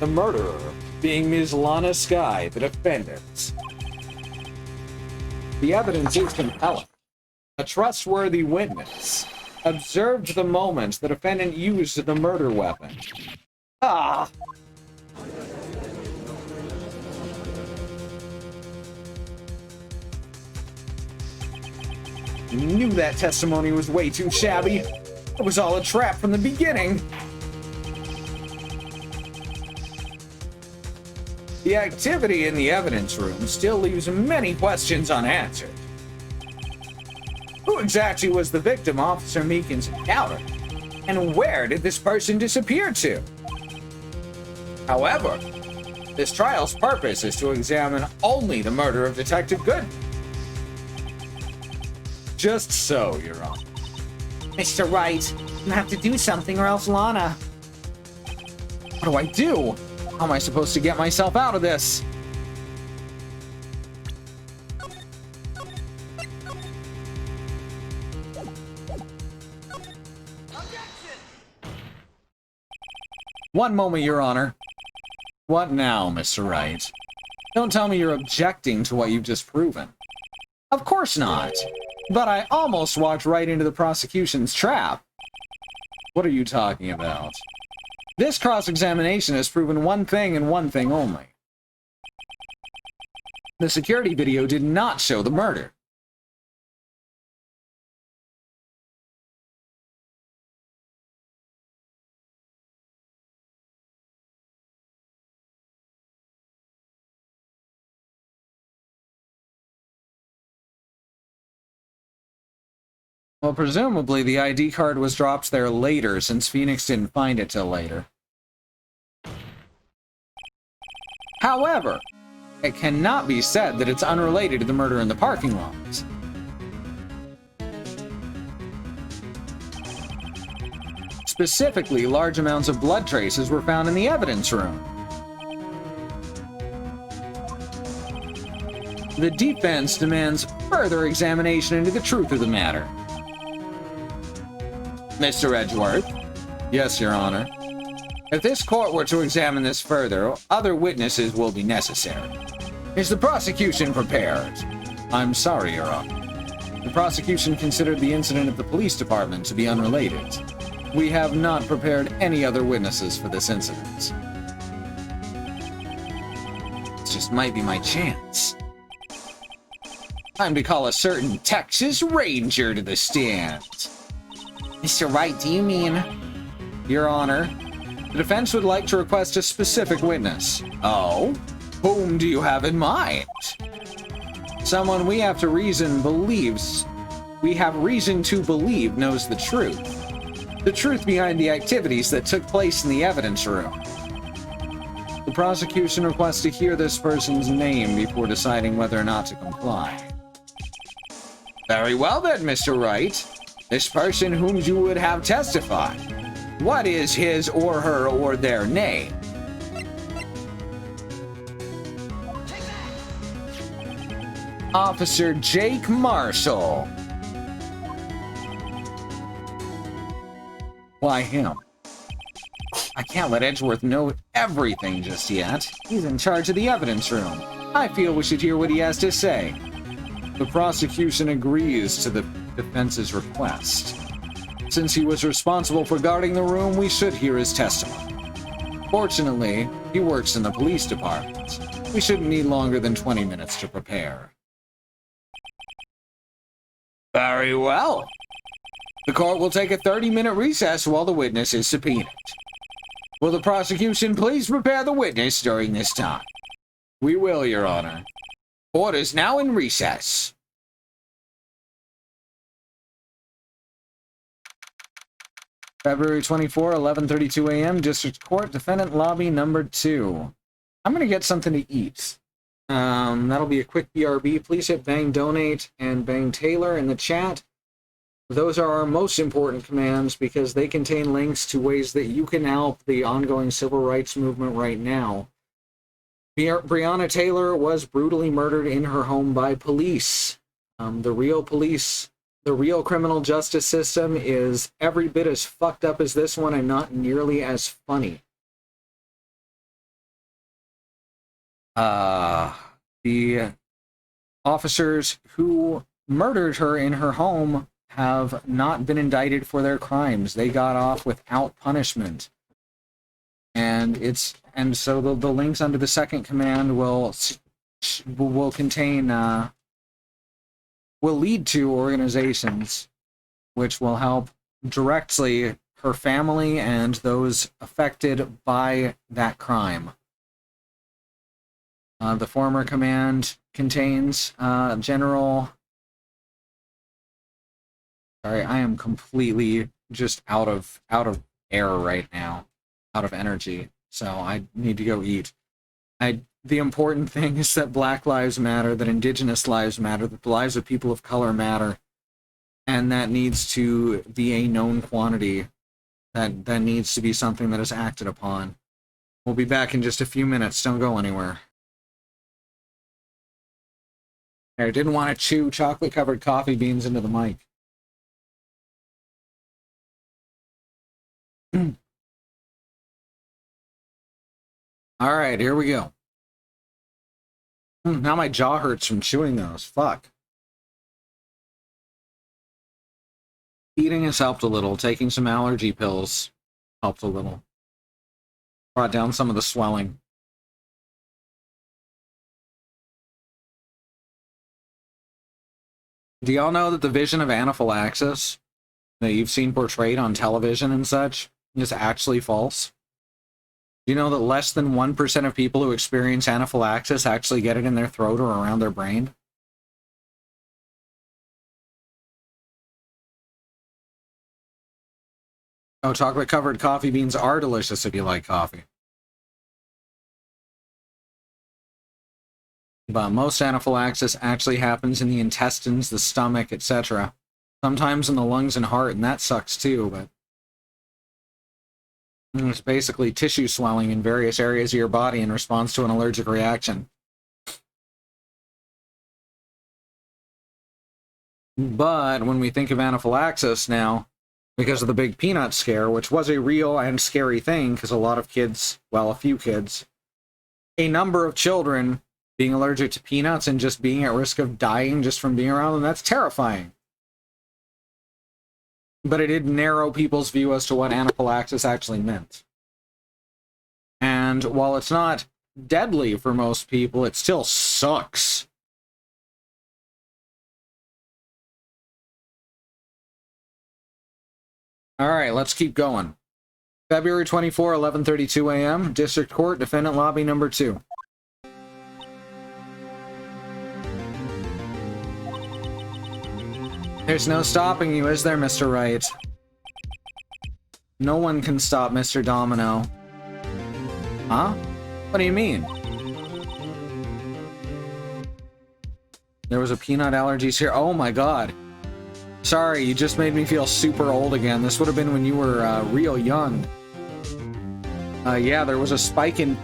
The murderer being Ms. Lana Skye, the defendant. The evidence is compelling. A trustworthy witness observed the moment the defendant used the murder weapon. Ah! Knew that testimony was way too shabby. It was all a trap from the beginning. The activity in the evidence room still leaves many questions unanswered. Who exactly was the victim Officer Meekins encountered? And where did this person disappear to? However, this trial's purpose is to examine only the murder of Detective Goodman. Just so, Your Honor. Mr. Wright, you have to do something or else Lana. What do I do? How am I supposed to get myself out of this? One moment, Your Honor. What now, Mr. Wright? Don't tell me you're objecting to what you've just proven. Of course not. But I almost walked right into the prosecution's trap. What are you talking about? This cross-examination has proven one thing and one thing only. The security video did not show the murder. Well, presumably the ID card was dropped there later, since Phoenix didn't find it till later. However, it cannot be said that it's unrelated to the murder in the parking lot. Specifically, large amounts of blood traces were found in the evidence room. The defense demands further examination into the truth of the matter. Mr. Edgeworth? Yes, Your Honor. If this court were to examine this further, other witnesses will be necessary. Is the prosecution prepared? I'm sorry, Your Honor. The prosecution considered the incident at the police department to be unrelated. We have not prepared any other witnesses for this incident. This just might be my chance. Time to call a certain Texas Ranger to the stand. Mr. Wright, do you mean... Your Honor, the defense would like to request a specific witness. Oh? Whom do you have in mind? Someone we have reason to believe knows the truth. The truth behind the activities that took place in the evidence room. The prosecution requests to hear this person's name before deciding whether or not to comply. Very well then, Mr. Wright. This person whom you would have testify. What is his or her or their name? Officer Jake Marshall. Why him? I can't let Edgeworth know everything just yet. He's in charge of the evidence room. I feel we should hear what he has to say. The prosecution agrees to the defense's request. Since he was responsible for guarding the room, we should hear his testimony. Fortunately, he works in the police department. We shouldn't need longer than 20 minutes to prepare. Very well. The court will take a 30-minute recess while the witness is subpoenaed. Will the prosecution please prepare the witness during this time? We will, Your Honor. Court is now in recess. February 24, 11:32 a.m., District Court, Defendant Lobby Number 2. I'm going to get something to eat. That'll be a quick BRB. Please hit Bang Donate and Bang Taylor in the chat. those are our most important commands because they contain links to ways that you can help the ongoing civil rights movement right now. Breonna Taylor was brutally murdered in her home by police. The real criminal justice system is every bit as fucked up as this one and not nearly as funny. The officers who murdered her in her home have not been indicted for their crimes. They got off without punishment. And so the links under the second command will contain will lead to organizations which will help directly her family and those affected by that crime. The former command contains General... Sorry, I am completely just out of air right now. Out of energy. So I need to go eat. The important thing is that Black lives matter, that Indigenous lives matter, that the lives of people of color matter. And that needs to be a known quantity. That needs to be something that is acted upon. We'll be back in just a few minutes. Don't go anywhere. I didn't want to chew chocolate-covered coffee beans into the mic. Alright, here we go. Now my jaw hurts from chewing those. Fuck. Eating has helped a little. Taking some allergy pills helped a little. Brought down some of the swelling. Do y'all know that the vision of anaphylaxis that you've seen portrayed on television and such is actually false? Do you know that less than 1% of people who experience anaphylaxis actually get it in their throat or around their brain? Oh, chocolate-covered coffee beans are delicious if you like coffee. But most anaphylaxis actually happens in the intestines, the stomach, etc. Sometimes in the lungs and heart, and that sucks too, but it's basically tissue swelling in various areas of your body in response to an allergic reaction. But when we think of anaphylaxis now, because of the big peanut scare, which was a real and scary thing, because a lot of kids, well, a few kids, a number of children being allergic to peanuts and just being at risk of dying just from being around them, that's terrifying. But it did narrow people's view as to what anaphylaxis actually meant. And while it's not deadly for most people, it still sucks. Alright, let's keep going. February 24, 11:32 a.m., District Court, Defendant Lobby number 2. There's no stopping you, is there, Mr. Wright? No one can stop Mr. Domino. Huh? What do you mean? There was a peanut allergies here. Oh my god. Sorry, you just made me feel super old again. This would have been when you were real young. Yeah, there was a spike in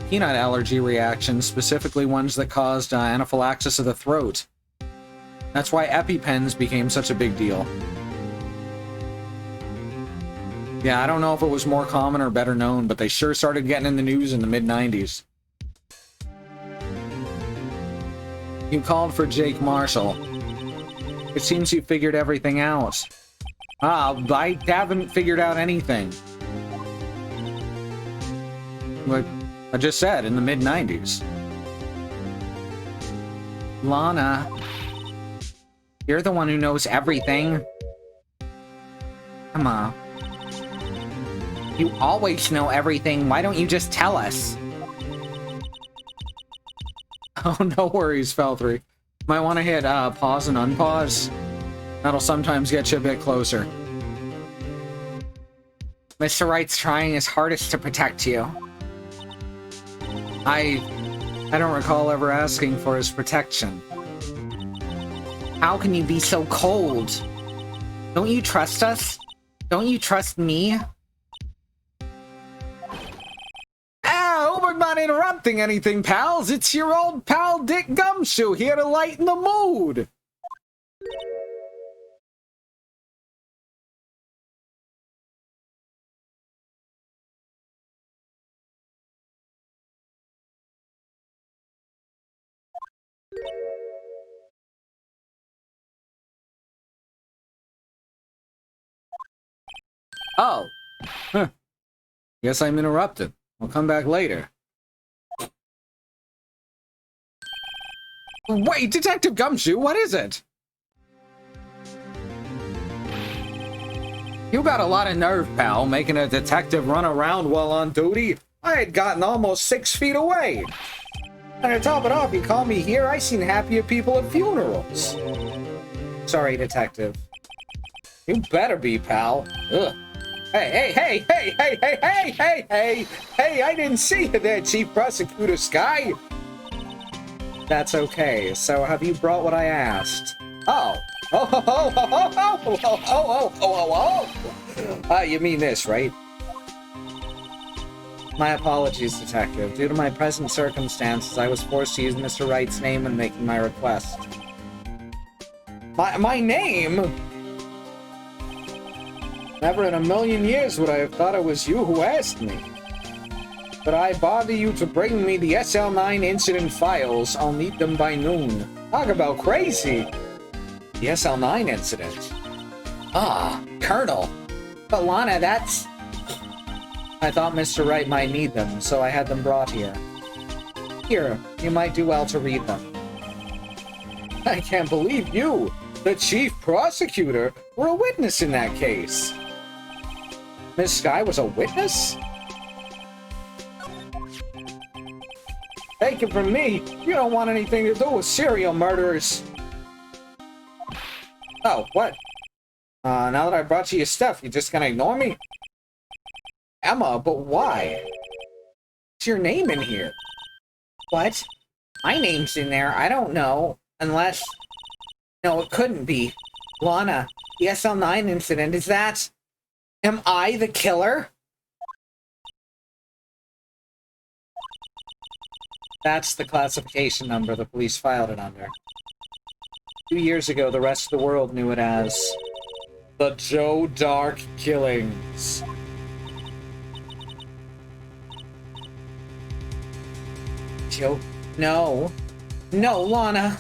peanut allergy reactions, specifically ones that caused anaphylaxis of the throat. That's why EpiPens became such a big deal. Yeah, I don't know if it was more common or better known, but they sure started getting in the news in the mid-90s. You called for Jake Marshall. It seems you figured everything out. I haven't figured out anything. Like I just said, in the mid-90s. Lana, you're the one who knows everything. Come on. You always know everything. Why don't you just tell us? Oh, no worries, Feltry. Might want to hit pause and unpause. That'll sometimes get you a bit closer. Mr. Wright's trying his hardest to protect you. I don't recall ever asking for his protection. How can you be so cold? Don't you trust us? Don't you trust me? Hope I'm not interrupting anything, pals. It's your old pal Dick Gumshoe here to lighten the mood. Oh. Huh. Guess I'm interrupted. I'll come back later. Wait, Detective Gumshoe, what is it? You got a lot of nerve, pal, making a detective run around while on duty. I had gotten almost 6 feet away. And to top it off, you call me here, I seen happier people at funerals. Sorry, Detective. You better be, pal. Ugh. Hey, I didn't see you there, Chief Prosecutor Sky. That's okay. So have you brought what I asked? You mean this, right? My apologies, Detective. Due to my present circumstances, I was forced to use Mr. Wright's name when making my request. My name? Never in a million years would I have thought it was you who asked me. But I bother you to bring me the SL9 incident files. I'll need them by noon. Talk about crazy. The SL9 incident. Ah, Colonel. But Lana, that's... I thought Mr. Wright might need them, so I had them brought here. Here, you might do well to read them. I can't believe you, the chief prosecutor, were a witness in that case. Miss Sky was a witness? Take it from me, you don't want anything to do with serial murderers. Oh, what? Now that I brought you your stuff, you just gonna ignore me? Emma, but why? What's your name in here? What? My name's in there, I don't know. Unless... No, it couldn't be. Lana, the SL9 incident, is that... Am I the killer? That's the classification number the police filed it under. 2 years ago, the rest of the world knew it as... the Joe Dark Killings. Joe... No. No, Lana.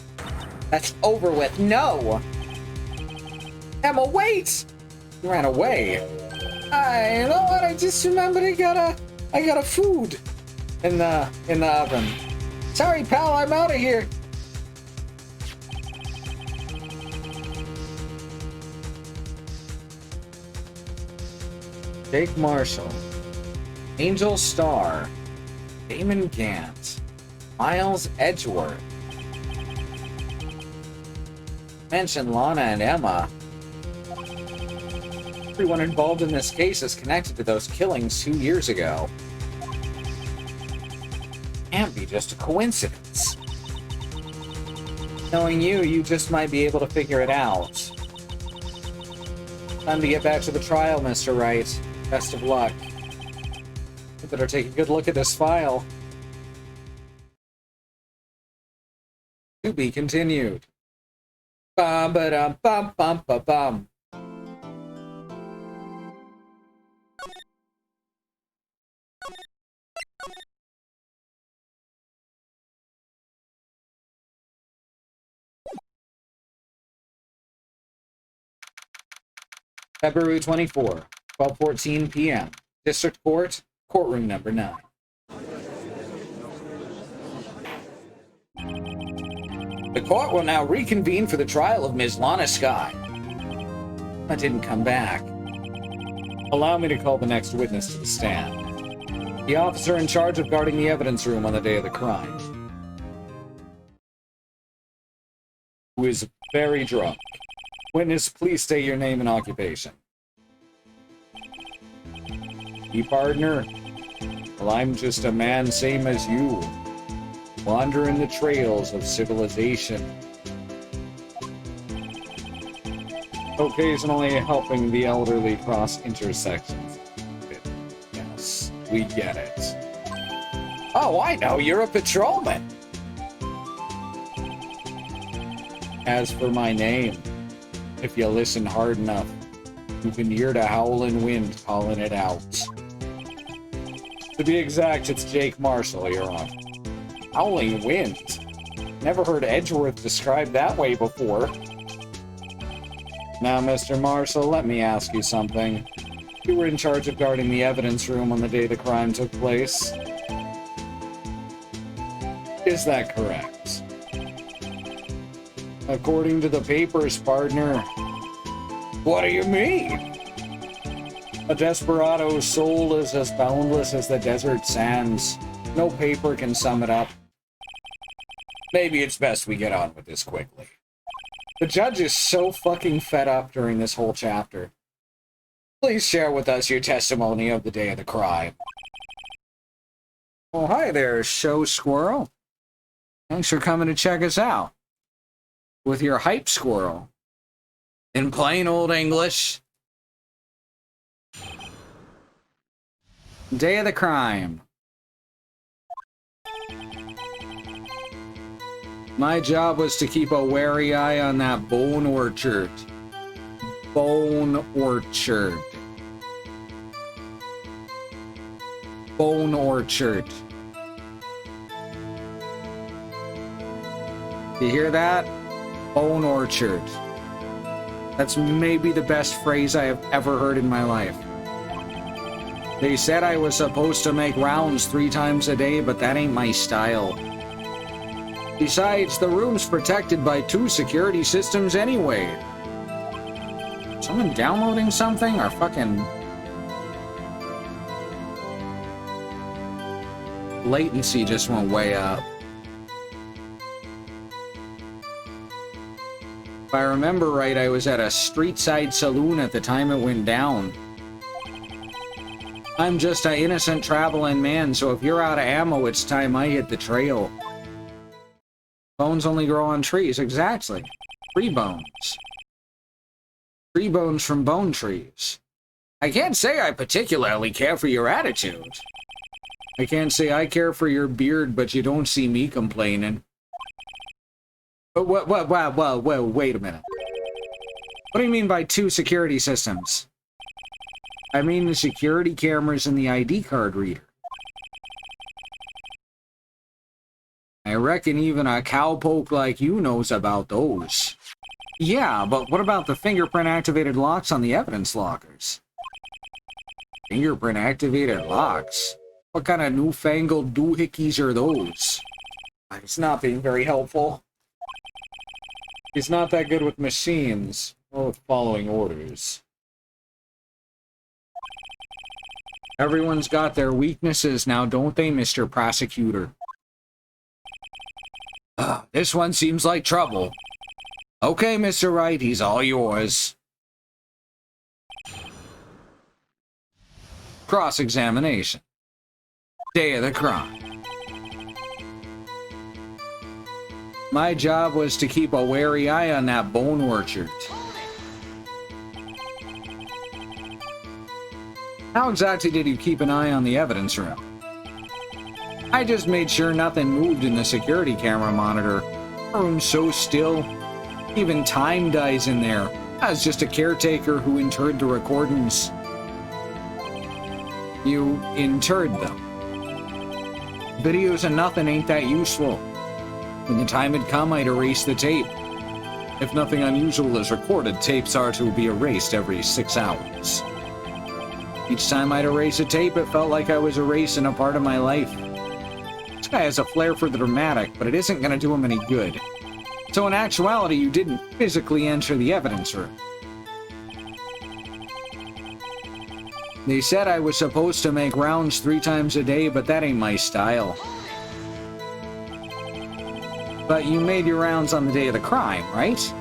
That's over with. No! Emma, wait! You ran away. You know what? I just remembered I got a food in the oven. Sorry, pal, I'm out of here. Jake Marshall, Angel Starr, Damon Gant, Miles Edgeworth. Mention Lana and Emma. Everyone involved in this case is connected to those killings 2 years ago. Can't be just a coincidence. Knowing you, you just might be able to figure it out. Time to get back to the trial, Mr. Wright. Best of luck. You better take a good look at this file. To be continued. Bum ba dum bum bum ba bum. February 24, 12:14 p.m. District Court, courtroom number 9. The court will now reconvene for the trial of Ms. Lana Sky. I didn't come back. Allow me to call the next witness to the stand. The officer in charge of guarding the evidence room on the day of the crime. Who is very drunk. Witness, please state your name and occupation. You partner? Well, I'm just a man same as you. Wandering the trails of civilization. Occasionally helping the elderly cross intersections. Yes, we get it. Oh, I know, you're a patrolman. As for my name, if you listen hard enough, you can hear the howling wind calling it out. To be exact, it's Jake Marshall, Your Honor. Howling wind? Never heard Edgeworth described that way before. Now, Mr. Marshall, let me ask you something. You were in charge of guarding the evidence room on the day the crime took place. Is that correct? According to the papers, partner. What do you mean? A desperado's soul is as boundless as the desert sands. No paper can sum it up. Maybe it's best we get on with this quickly. The judge is so fucking fed up during this whole chapter. Please share with us your testimony of the day of the crime. Oh, hi there, show squirrel. Thanks for coming to check us out. With your hype squirrel. In plain old English. Day of the crime. My job was to keep a wary eye on that bone orchard. Bone orchard. Bone orchard. You hear that? Bone orchard. That's maybe the best phrase I have ever heard in my life. They said I was supposed to make rounds 3 times a day, but that ain't my style. Besides, the room's protected by 2 security systems anyway. Someone downloading something or fucking... Latency just went way up. If I remember right, I was at a street-side saloon at the time it went down. I'm just an innocent traveling man, so if you're out of ammo, it's time I hit the trail. Bones only grow on trees, exactly. Tree bones. Tree bones from bone trees. I can't say I particularly care for your attitude. I can't say I care for your beard, but you don't see me complaining. But wait a minute. What do you mean by 2 security systems? I mean the security cameras and the ID card reader. I reckon even a cowpoke like you knows about those. Yeah, but what about the fingerprint-activated locks on the evidence lockers? Fingerprint-activated locks? What kind of newfangled doohickeys are those? It's not being very helpful. He's not that good with machines, or with following orders. Everyone's got their weaknesses now, don't they, Mr. Prosecutor? This one seems like trouble. Okay, Mr. Wright, he's all yours. Cross-examination. Day of the crime. My job was to keep a wary eye on that bone orchard. How exactly did you keep an eye on the evidence room? I just made sure nothing moved in the security camera monitor. The room's so still. Even time dies in there. I was just a caretaker who interred the recordings. You interred them. Videos and nothing ain't that useful. When the time had come, I'd erase the tape. If nothing unusual is recorded, tapes are to be erased every 6 hours. Each time I'd erase a tape, it felt like I was erasing a part of my life. This guy has a flair for the dramatic, but it isn't going to do him any good. So in actuality, you didn't physically enter the evidence room. They said I was supposed to make rounds 3 times a day, but that ain't my style. But you made your rounds on the day of the crime, right?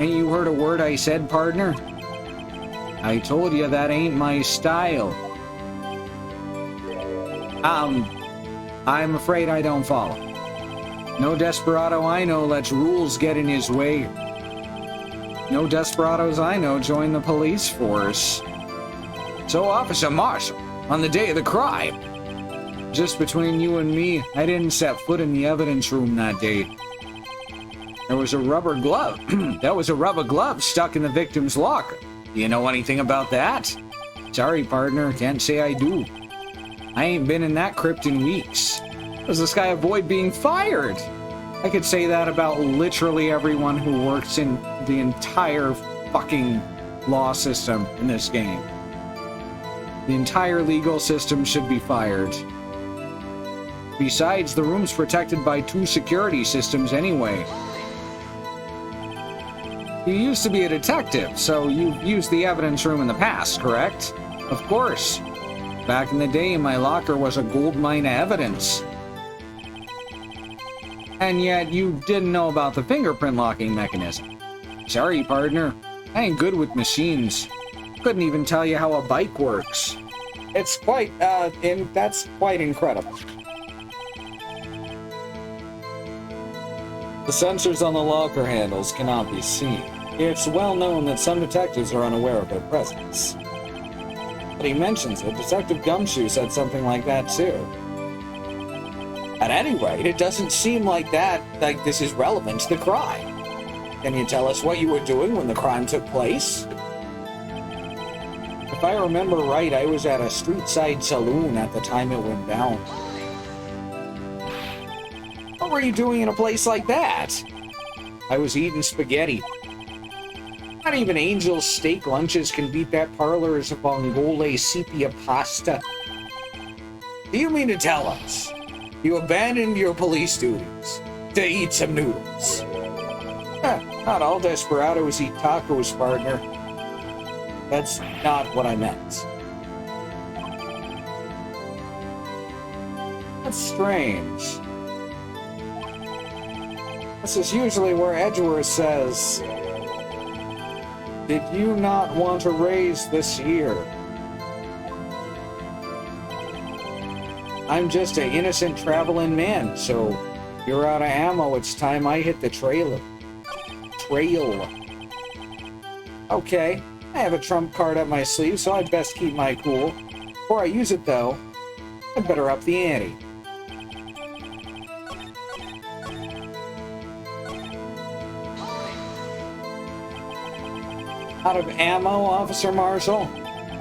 Ain't you heard a word I said, partner? I told you that ain't my style. I'm afraid I don't follow. No desperado I know lets rules get in his way. No desperados I know join the police force. So, Officer Marshall, on the day of the crime, just between you and me, I didn't set foot in the evidence room that day. There was a rubber glove. That was a rubber glove stuck in the victim's locker. Do you know anything about that? Sorry, partner, can't say I do. I ain't been in that crypt in weeks. Does this guy avoid being fired? I could say that about literally everyone who works in the entire fucking law system in this game. The entire legal system should be fired. Besides, the room's protected by 2 security systems anyway. You used to be a detective, so you've used the evidence room in the past, correct? Of course. Back in the day, my locker was a gold mine of evidence. And yet, you didn't know about the fingerprint locking mechanism. Sorry, partner. I ain't good with machines. Couldn't even tell you how a bike works. It's quite, that's quite incredible. The sensors on the locker handles cannot be seen. It's well known that some detectives are unaware of their presence. But he mentions it. Detective Gumshoe said something like that too. At any rate, it doesn't seem like this is relevant to the crime. Can you tell us what you were doing when the crime took place? If I remember right, I was at a street-side saloon at the time it went down. What were you doing in a place like that? I was eating spaghetti. Not even Angel's steak lunches can beat that parlor's vongole sepia pasta. Do you mean to tell us you abandoned your police duties to eat some noodles? Not all desperados eat tacos, partner. That's not what I meant. That's strange. This is usually where Edgeworth says, "Did you not want to raise this year?" I'm just an innocent traveling man, so you're out of ammo. It's time I hit the trail. Okay, I have a trump card up my sleeve, so I'd best keep my cool. Before I use it, though, I'd better up the ante. Out of ammo, Officer Marshall?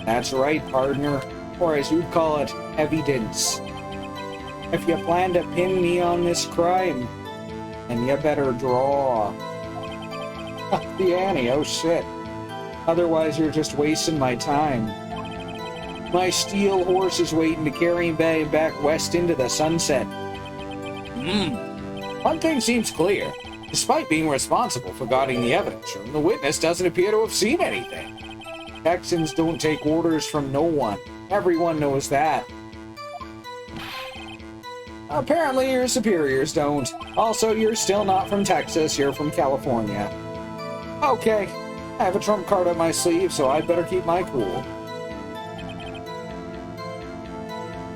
That's right, partner. Or as you'd call it, evidence. If you plan to pin me on this crime, then you better draw. The ante, oh shit. Otherwise, you're just wasting my time. My steel horse is waiting to carry me back west into the sunset. One thing seems clear. Despite being responsible for guarding the evidence room, the witness doesn't appear to have seen anything. Texans don't take orders from no one. Everyone knows that. Apparently your superiors don't. Also, you're still not from Texas, you're from California. Okay, I have a trump card up my sleeve, so I'd better keep my cool.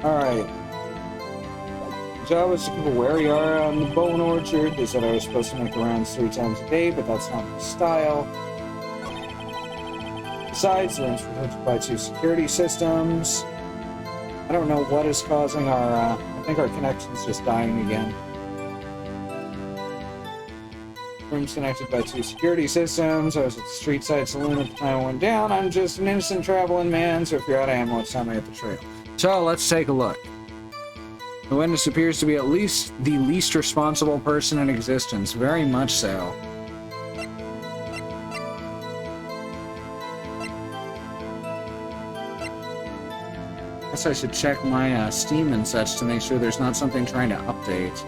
Alright. Job was to keep a wary eye on the bone orchard. They said I was supposed to make the rounds 3 times a day, but that's not my style. Besides, the room's protected by 2 security systems. I don't know what is causing our, I think our connection's just dying again. Room's connected by 2 security systems. I was at the street side saloon at the time it went down. I'm just an innocent traveling man, so if you're out of ammo, it's time I hit the trail. So, let's take a look. The witness appears to be at least the least responsible person in existence. Very much so. Guess I should check my Steam and such to make sure there's not something trying to update.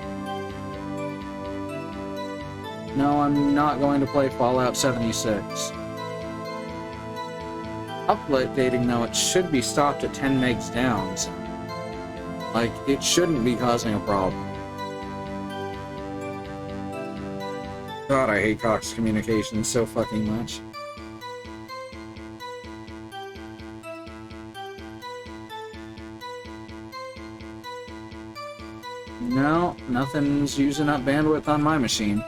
No, I'm not going to play Fallout 76. Updating, though, it should be stopped at 10 megs down, so... like, it shouldn't be causing a problem. God, I hate Cox Communications so fucking much. No, nothing's using up bandwidth on my machine.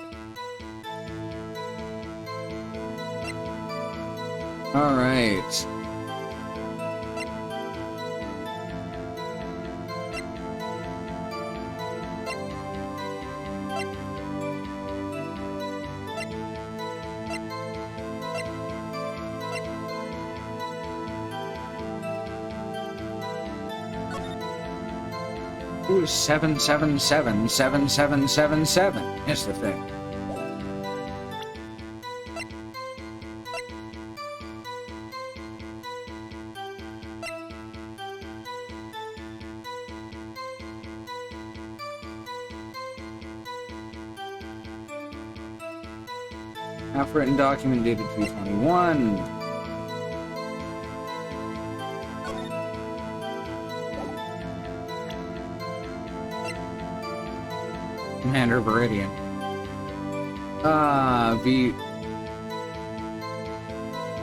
All right. Ooh, 7777777 is the thing. Half-written document dated 321. Commander Viridian.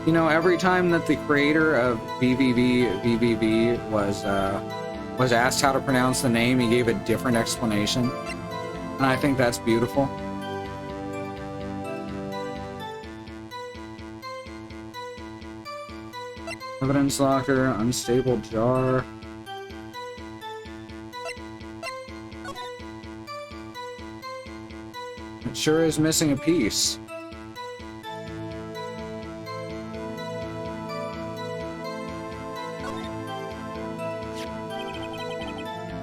You know, every time that the creator of VVV was asked how to pronounce the name, he gave a different explanation. And I think that's beautiful. Evidence locker, unstable jar. It sure is missing a piece.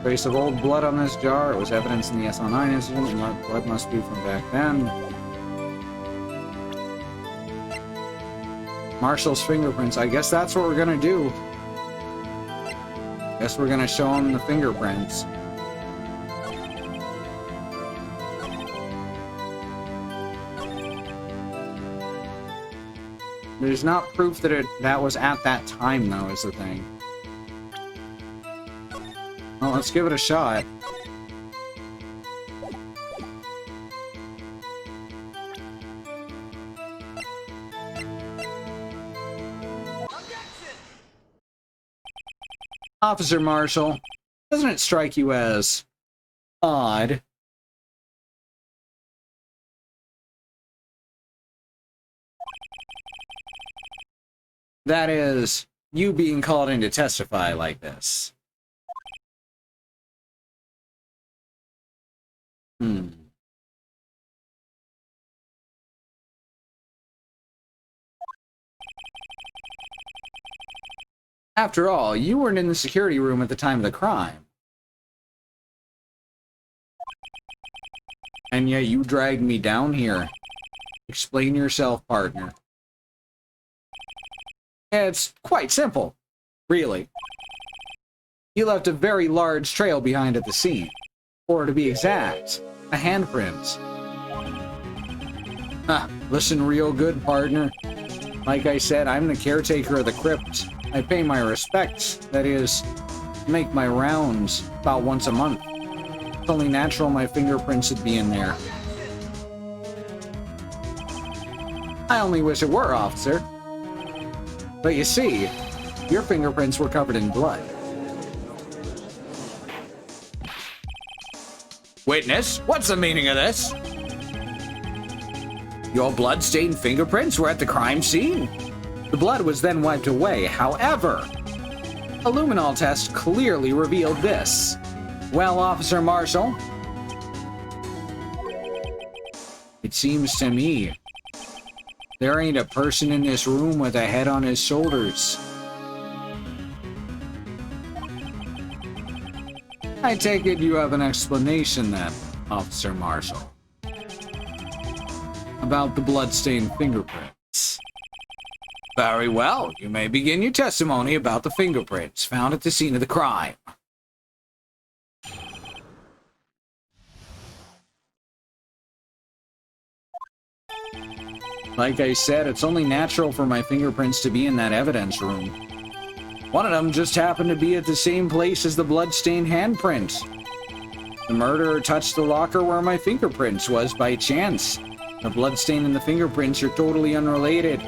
Trace of old blood on this jar. It was evidence in the SL9 incident, and that blood must be from back then. Marshall's fingerprints. I guess that's what we're gonna do. Guess we're gonna show him the fingerprints. There's not proof that that was at that time, though, is the thing. Well, let's give it a shot. Officer Marshall, doesn't it strike you as odd? That is, you being called in to testify like this. After all, you weren't in the security room at the time of the crime. And yet you dragged me down here. Explain yourself, partner. It's quite simple, really. You left a very large trail behind at the scene. Or to be exact, a handprint. Listen real good, partner. Like I said, I'm the caretaker of the crypt. I pay my respects, that is, make my rounds about once a month. It's only natural my fingerprints would be in there. I only wish it were, officer. But you see, your fingerprints were covered in blood. Witness, what's the meaning of this? Your blood-stained fingerprints were at the crime scene? The blood was then wiped away. However, a luminol test clearly revealed this. Well, Officer Marshall, it seems to me there ain't a person in this room with a head on his shoulders. I take it you have an explanation then, Officer Marshall, about the blood-stained fingerprints. Very well, you may begin your testimony about the fingerprints found at the scene of the crime. Like I said, it's only natural for my fingerprints to be in that evidence room. One of them just happened to be at the same place as the blood-stained handprint. The murderer touched the locker where my fingerprints was by chance. The bloodstain and the fingerprints are totally unrelated.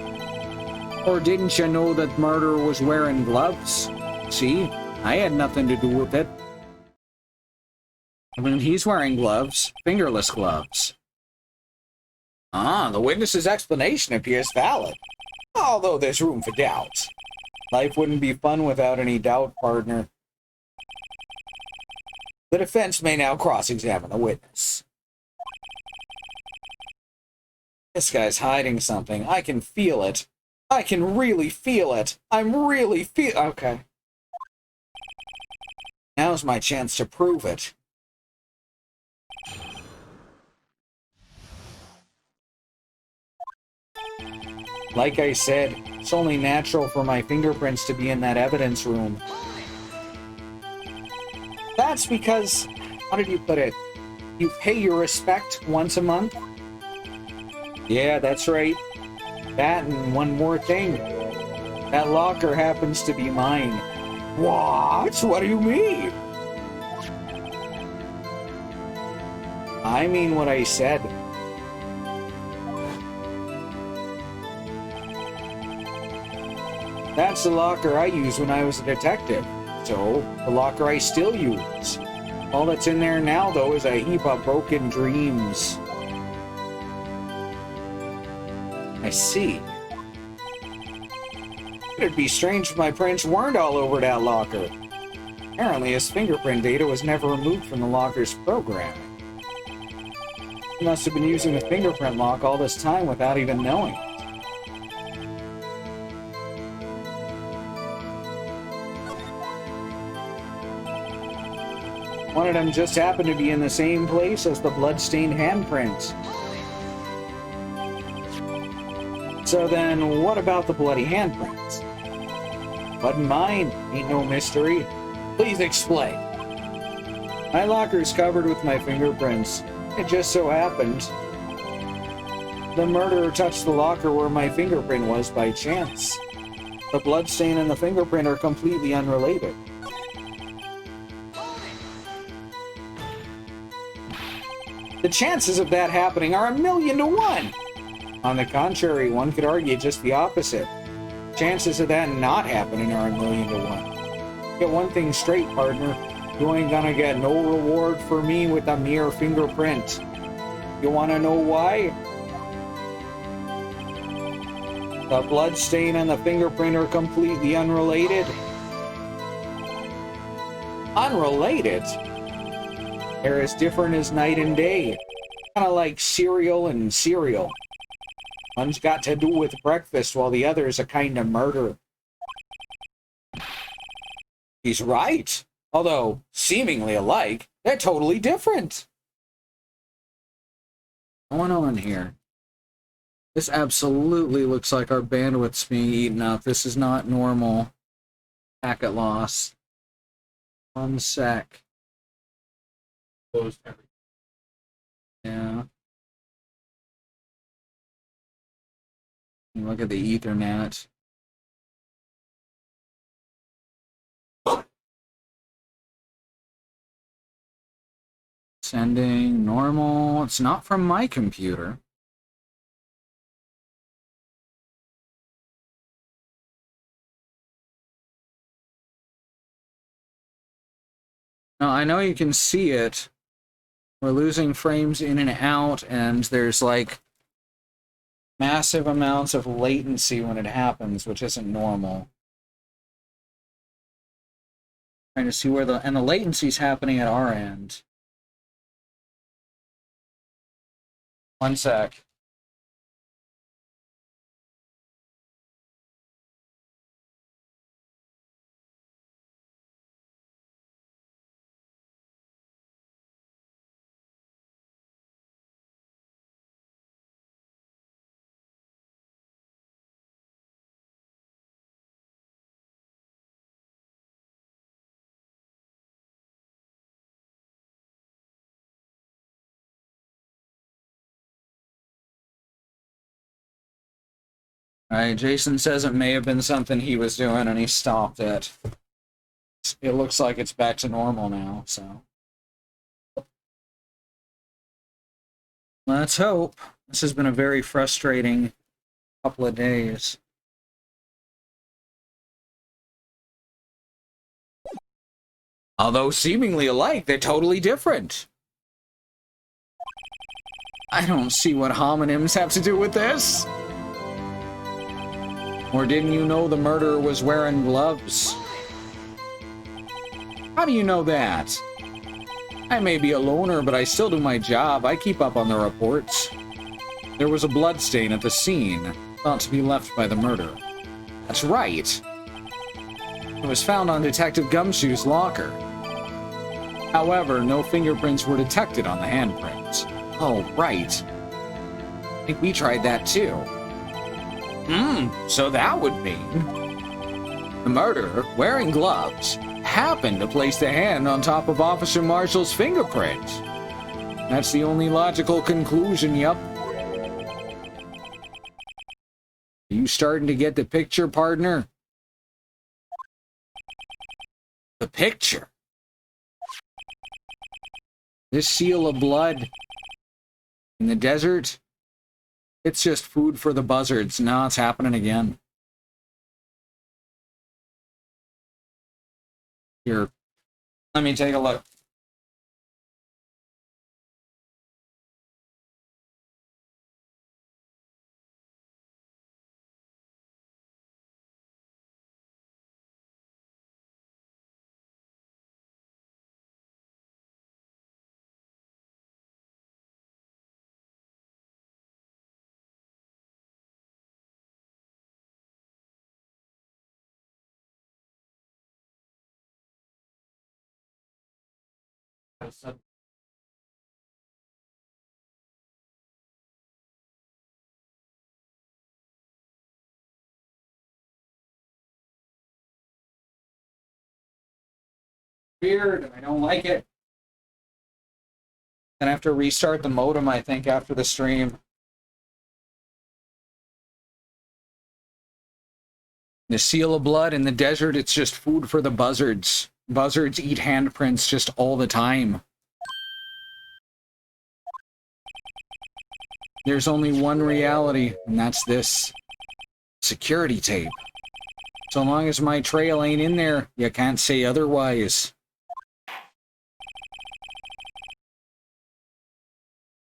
Or didn't you know that the murderer was wearing gloves? See, I had nothing to do with it. I mean, he's wearing gloves, fingerless gloves. Ah, the witness's explanation appears valid. Although there's room for doubt. Life wouldn't be fun without any doubt, partner. The defense may now cross-examine the witness. This guy's hiding something. I can feel it. I can really feel it. Okay. Now's my chance to prove it. Like I said, it's only natural for my fingerprints to be in that evidence room. That's because, how did you put it? You pay your respect once a month? Yeah, that's right. That and one more thing. That locker happens to be mine. What? What do you mean? I mean what I said. That's the locker I used when I was a detective. So, the locker I still use. All that's in there now, though, is a heap of broken dreams. I see. It'd be strange if my prints weren't all over that locker. Apparently, his fingerprint data was never removed from the locker's programming. He must have been using the fingerprint lock all this time without even knowing it. One of them just happened to be in the same place as the blood-stained handprints. So then, what about the bloody handprints? Wasn't mine. Ain't no mystery. Please explain. My locker's covered with my fingerprints. It just so happened the murderer touched the locker where my fingerprint was by chance. The bloodstain and the fingerprint are completely unrelated. The chances of that happening are 1,000,000 to 1! On the contrary, one could argue just the opposite. Chances of that not happening are 1,000,000 to 1. Get one thing straight, partner. You ain't gonna get no reward for me with a mere fingerprint. You wanna know why? The bloodstain and the fingerprint are completely unrelated. Unrelated? They're as different as night and day. Kinda like cereal and cereal. One's got to do with breakfast while the other's a kind of murder. He's right. Although, seemingly alike, they're totally different. What's going on here? This absolutely looks like our bandwidth's being eaten up. This is not normal. Packet loss. 1 sec. Closed everything. Yeah. Look at the Ethernet. Sending normal. It's not from my computer. Now, I know you can see it. We're losing frames in and out, and there's like massive amounts of latency when it happens, which isn't normal. Trying to see where the latency's happening at our end. 1 sec. Alright, Jason says it may have been something he was doing and he stopped it. It looks like it's back to normal now, so. Let's hope. This has been a very frustrating couple of days. Although seemingly alike, they're totally different. I don't see what homonyms have to do with this. Or didn't you know the murderer was wearing gloves? How do you know that? I may be a loner, but I still do my job. I keep up on the reports. There was a blood stain at the scene, thought to be left by the murderer. That's right. It was found on Detective Gumshoe's locker. However, no fingerprints were detected on the handprints. Oh, right. I think we tried that too. So that would mean the murderer, wearing gloves, happened to place the hand on top of Officer Marshall's fingerprint. That's the only logical conclusion, yup. Are you starting to get the picture, partner? The picture? This seal of blood in the desert? It's just food for the buzzards. Now it's happening again. Here, let me take a look. Weird. I don't like it. Then I have to restart the modem, I think, after the stream. The seal of blood in the desert, it's just food for the buzzards. Buzzards eat handprints just all the time. There's only one reality, and that's this. Security tape. So long as my trail ain't in there, you can't say otherwise.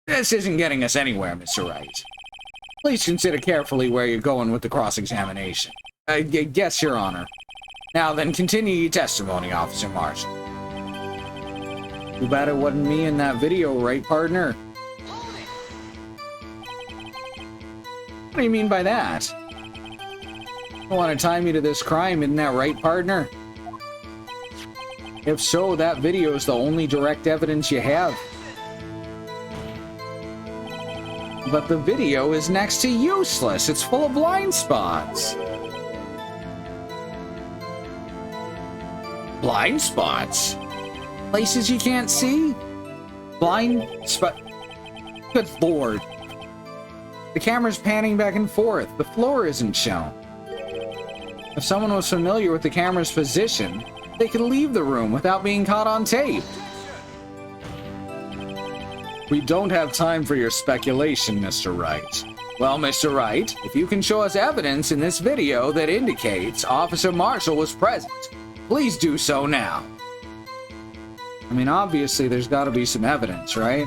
This isn't getting us anywhere, Mr. Wright. Please consider carefully where you're going with the cross-examination. Yes, Your Honor. Now then, continue your testimony, Officer Marshall. Too bad it wasn't me in that video, right, partner? What do you mean by that? You want to tie me to this crime, isn't that right, partner? If so, that video is the only direct evidence you have. But the video is next to useless. It's full of blind spots. Blind spots? Places you can't see? Blind spot? Good lord. The camera's panning back and forth. The floor isn't shown. If someone was familiar with the camera's position, they could leave the room without being caught on tape. We don't have time for your speculation, Mr. Wright. Well, Mr. Wright, if you can show us evidence in this video that indicates Officer Marshall was present, please do so now. I mean, obviously, there's got to be some evidence, right?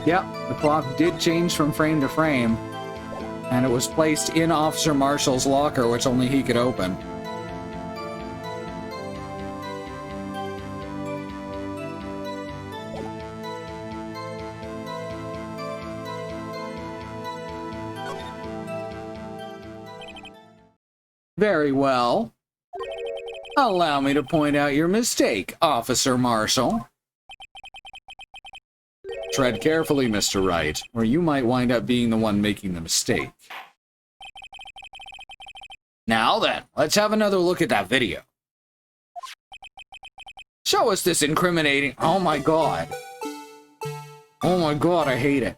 Yep, the clock did change from frame to frame, and it was placed in Officer Marshall's locker, which only he could open. Very well. Allow me to point out your mistake, Officer Marshall. Tread carefully, Mr. Wright, or you might wind up being the one making the mistake. Now then, let's have another look at that video. Show us this incriminating... Oh my god. Oh my god, I hate it.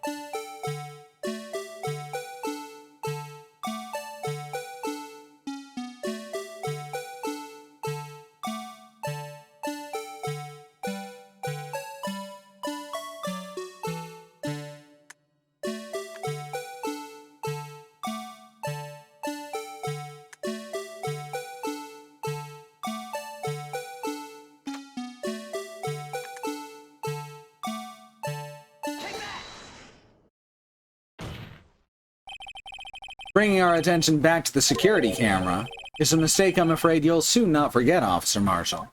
Bringing our attention back to the security camera is a mistake I'm afraid you'll soon not forget, Officer Marshall.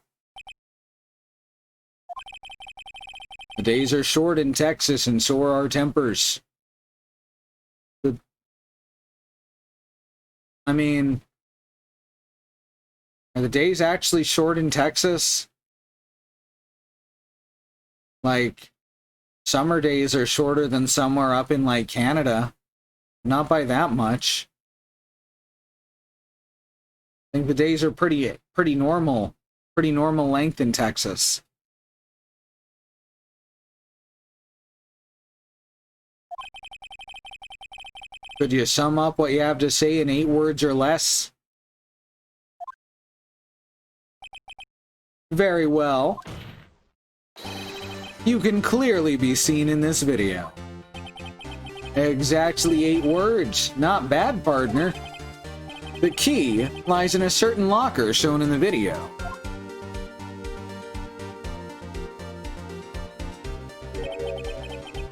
The days are short in Texas, and so are our tempers. I mean, are the days actually short in Texas? Like, summer days are shorter than somewhere up in, like, Canada. Not by that much. I think the days are pretty normal length in Texas. Could you sum up what you have to say in 8 words or less? Very well. You can clearly be seen in this video. Exactly 8 words. Not bad, partner. The key lies in a certain locker shown in the video.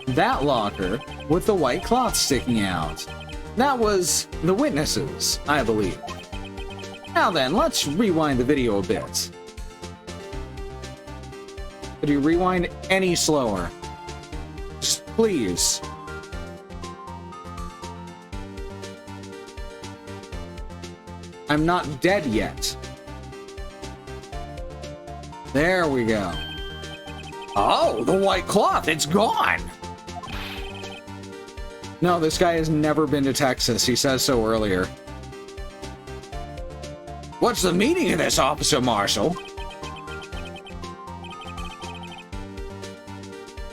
That locker with the white cloth sticking out. That was the witnesses, I believe. Now then, let's rewind the video a bit. Could you rewind any slower? Just please. I'm not dead yet. There we go. Oh, the white cloth, it's gone! No, this guy has never been to Texas. He says so earlier. What's the meaning of this, Officer Marshall?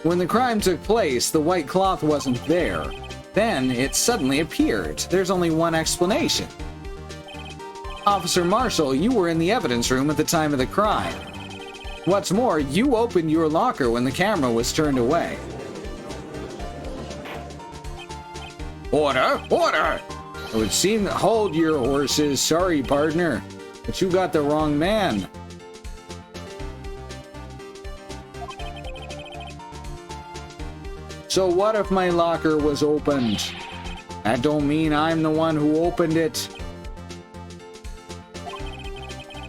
When the crime took place, the white cloth wasn't there. Then it suddenly appeared. There's only one explanation. Officer Marshall, you were in the evidence room at the time of the crime. What's more, you opened your locker when the camera was turned away. Order! Order! It would seem that hold your horses. Sorry, partner, but you got the wrong man. So what if my locker was opened? That don't mean I'm the one who opened it.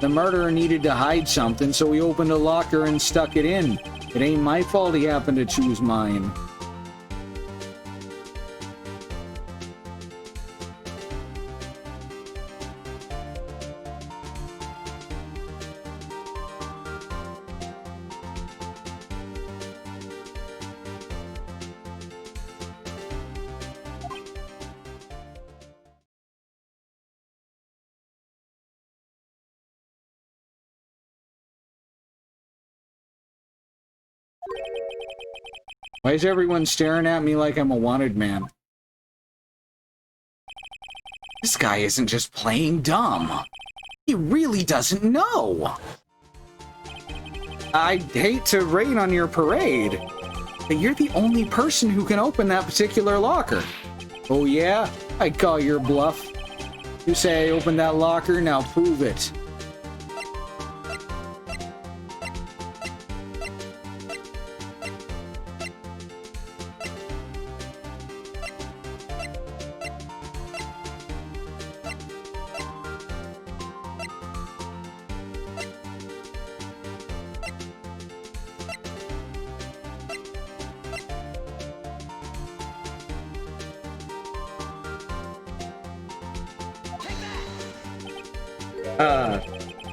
The murderer needed to hide something, so he opened a locker and stuck it in. It ain't my fault he happened to choose mine. Why is everyone staring at me like I'm a wanted man? This guy isn't just playing dumb. He really doesn't know. I hate to rain on your parade, but you're the only person who can open that particular locker. Oh yeah? I call your bluff. You say I opened that locker, now prove it.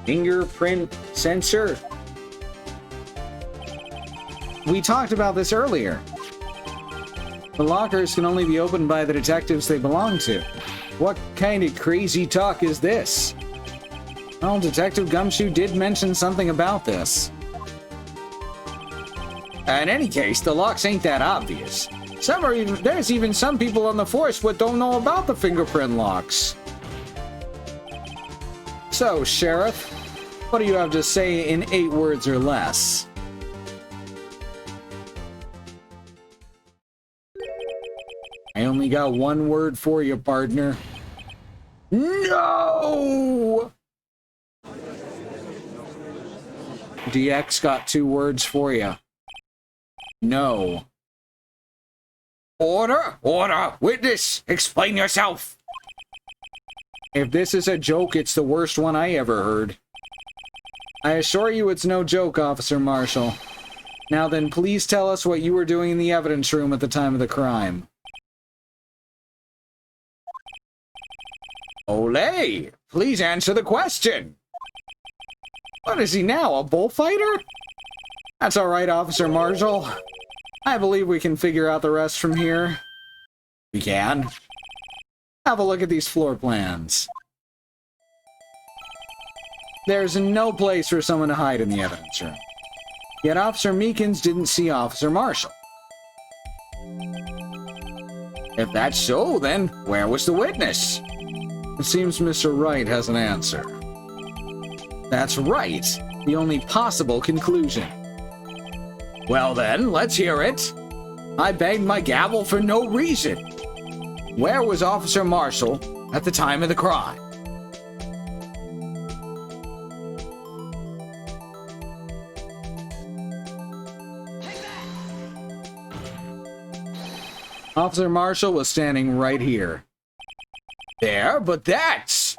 Fingerprint sensor? We talked about this earlier. The lockers can only be opened by the detectives they belong to. What kind of crazy talk is this? Well, Detective Gumshoe did mention something about this. In any case, the locks ain't that obvious. There's even some people on the force what don't know about the fingerprint locks. So, Sheriff, what do you have to say in 8 words or less? I only got 1 word for you, partner. No! DX got 2 words for you. No. Order! Order! Witness! Explain yourself! If this is a joke, it's the worst one I ever heard. I assure you it's no joke, Officer Marshall. Now then, please tell us what you were doing in the evidence room at the time of the crime. Olay! Please answer the question! What is he now, a bullfighter? That's alright, Officer Marshall. I believe we can figure out the rest from here. We can? Have a look at these floor plans. There's no place for someone to hide in the evidence room. Yet Officer Meekins didn't see Officer Marshall. If that's so, then where was the witness? It seems Mr. Wright has an answer. That's right. The only possible conclusion. Well then, let's hear it. I banged my gavel for no reason. Where was Officer Marshall at the time of the crime? Officer Marshall was standing right here. There, but that's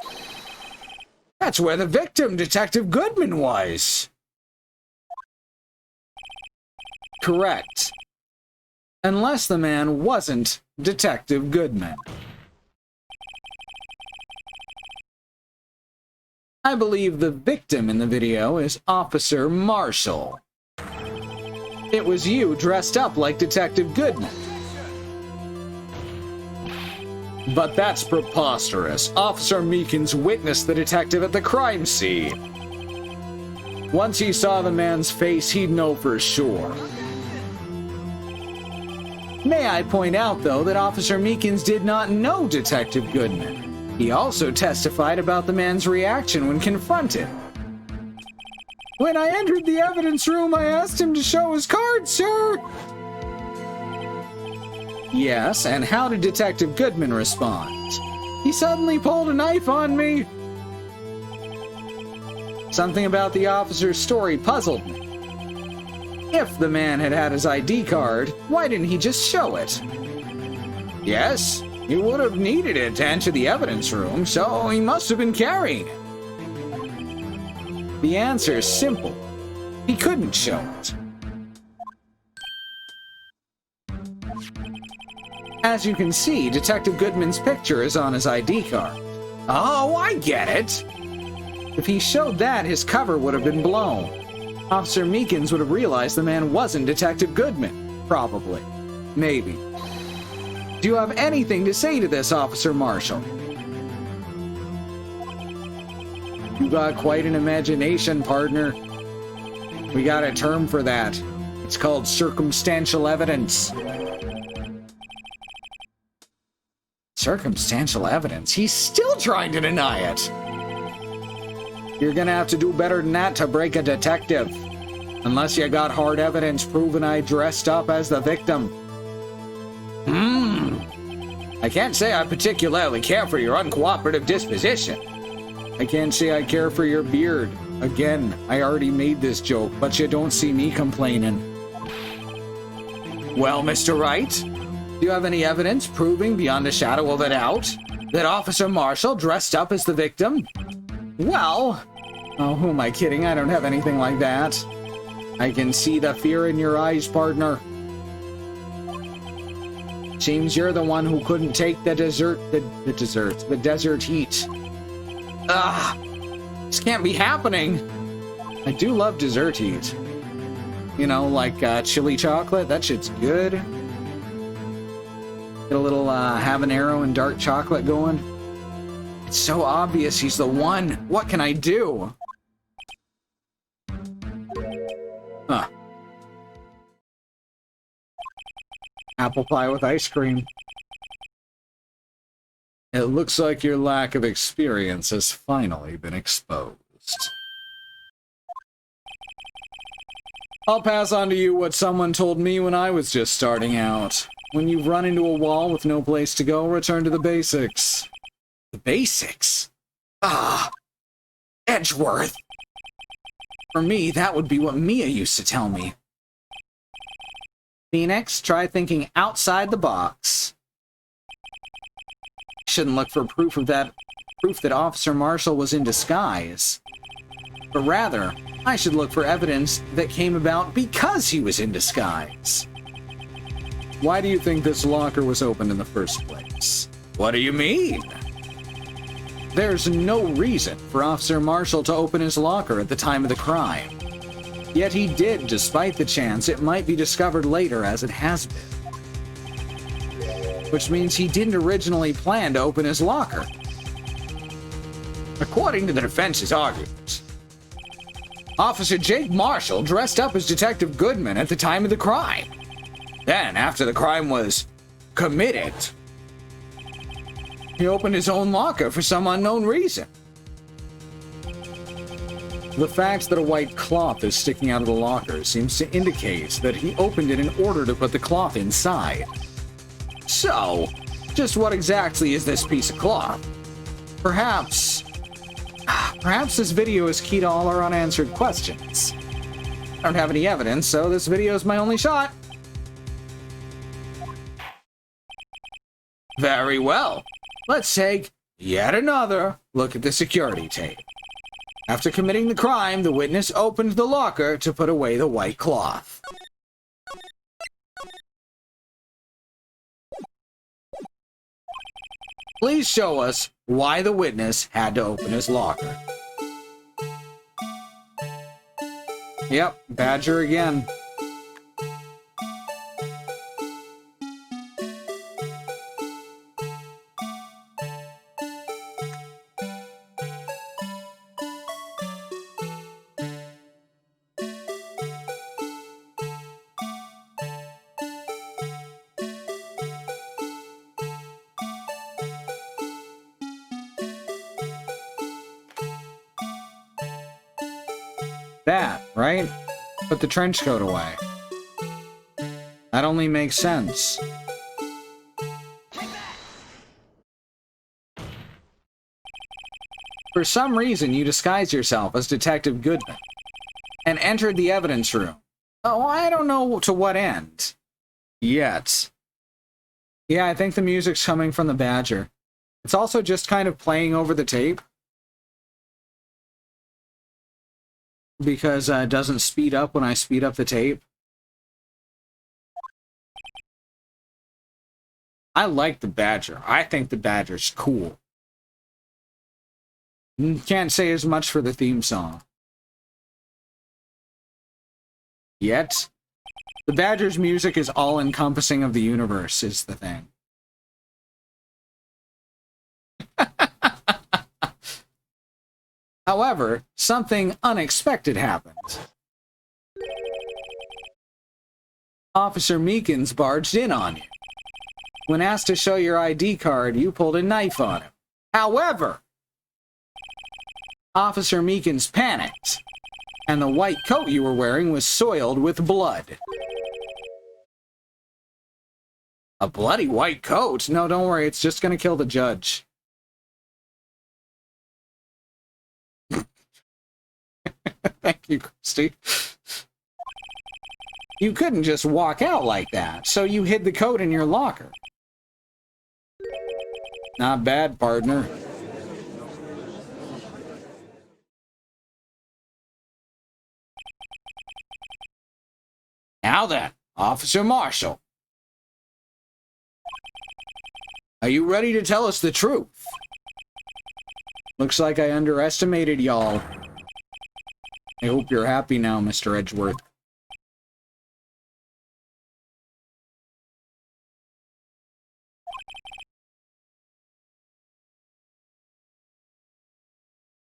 where the victim, Detective Goodman, was. Correct. Unless the man wasn't Detective Goodman. I believe the victim in the video is Officer Marshall. It was you dressed up like Detective Goodman. But that's preposterous. Officer Meekins witnessed the detective at the crime scene. Once he saw the man's face, he'd know for sure. May I point out, though, that Officer Meekins did not know Detective Goodman. He also testified about the man's reaction when confronted. When I entered the evidence room, I asked him to show his card, sir. Yes, and how did Detective Goodman respond? He suddenly pulled a knife on me. Something about the officer's story puzzled me. If the man had had his ID card, why didn't he just show it? Yes, he would have needed it to enter the evidence room, so he must have been carrying it. The answer is simple. He couldn't show it. As you can see, Detective Goodman's picture is on his ID card. Oh, I get it! If he showed that, his cover would have been blown. Officer Meekins would have realized the man wasn't Detective Goodman. Probably. Maybe. Do you have anything to say to this, Officer Marshall? You got quite an imagination, partner. We got a term for that. It's called circumstantial evidence. Circumstantial evidence? He's still trying to deny it! You're gonna have to do better than that to break a detective. Unless you got hard evidence proving I dressed up as the victim. I can't say I particularly care for your uncooperative disposition. I can't say I care for your beard. Again, I already made this joke, but you don't see me complaining. Well, Mr. Wright, do you have any evidence proving beyond a shadow of a doubt that Officer Marshall dressed up as the victim? Well, oh, who am I kidding? I don't have anything like that. I can see the fear in your eyes, partner. Seems you're the one who couldn't take the desert heat. Ah, this can't be happening. I do love dessert heat. You know, like chili chocolate, that shit's good. Get a little habanero and dark chocolate going. It's so obvious he's the one. What can I do? Huh. Apple pie with ice cream. It looks like your lack of experience has finally been exposed. I'll pass on to you what someone told me when I was just starting out. When you've run into a wall with no place to go, return to the basics. The basics? Ah, Edgeworth. For me, that would be what Mia used to tell me. Phoenix, try thinking outside the box. Shouldn't look for proof of that proof that Officer Marshall was in disguise. But rather, I should look for evidence that came about because he was in disguise. Why do you think this locker was opened in the first place? What do you mean? There's no reason for Officer Marshall to open his locker at the time of the crime. Yet he did, despite the chance it might be discovered later as it has been. Which means he didn't originally plan to open his locker. According to the defense's arguments, Officer Jake Marshall dressed up as Detective Goodman at the time of the crime. Then, after the crime was committed, he opened his own locker for some unknown reason. The fact that a white cloth is sticking out of the locker seems to indicate that he opened it in order to put the cloth inside. So, just what exactly is this piece of cloth? Perhaps this video is key to all our unanswered questions. I don't have any evidence, so this video is my only shot. Very well. Let's take yet another look at the security tape. After committing the crime, the witness opened the locker to put away the white cloth. Please show us why the witness had to open his locker. Yep, Badger again. That, right? Put the trench coat away. That only makes sense. For some reason, you disguised yourself as Detective Goodman and entered the evidence room. Oh, I don't know to what end. Yet. Yeah, I think the music's coming from the Badger. It's also just kind of playing over the tape. Because it doesn't speed up when I speed up the tape. I like the Badger. I think the Badger's cool. Can't say as much for the theme song. Yet, the Badger's music is all-encompassing of the universe, is the thing. However, something unexpected happened. Officer Meekins barged in on you. When asked to show your ID card, you pulled a knife on him. However, Officer Meekins panicked, and the white coat you were wearing was soiled with blood. A bloody white coat? No, don't worry, it's just gonna kill the judge. Thank you, Christy. You couldn't just walk out like that, so you hid the coat in your locker. Not bad, partner. Now then, Officer Marshall. Are you ready to tell us the truth? Looks like I underestimated y'all. I hope you're happy now, Mr. Edgeworth.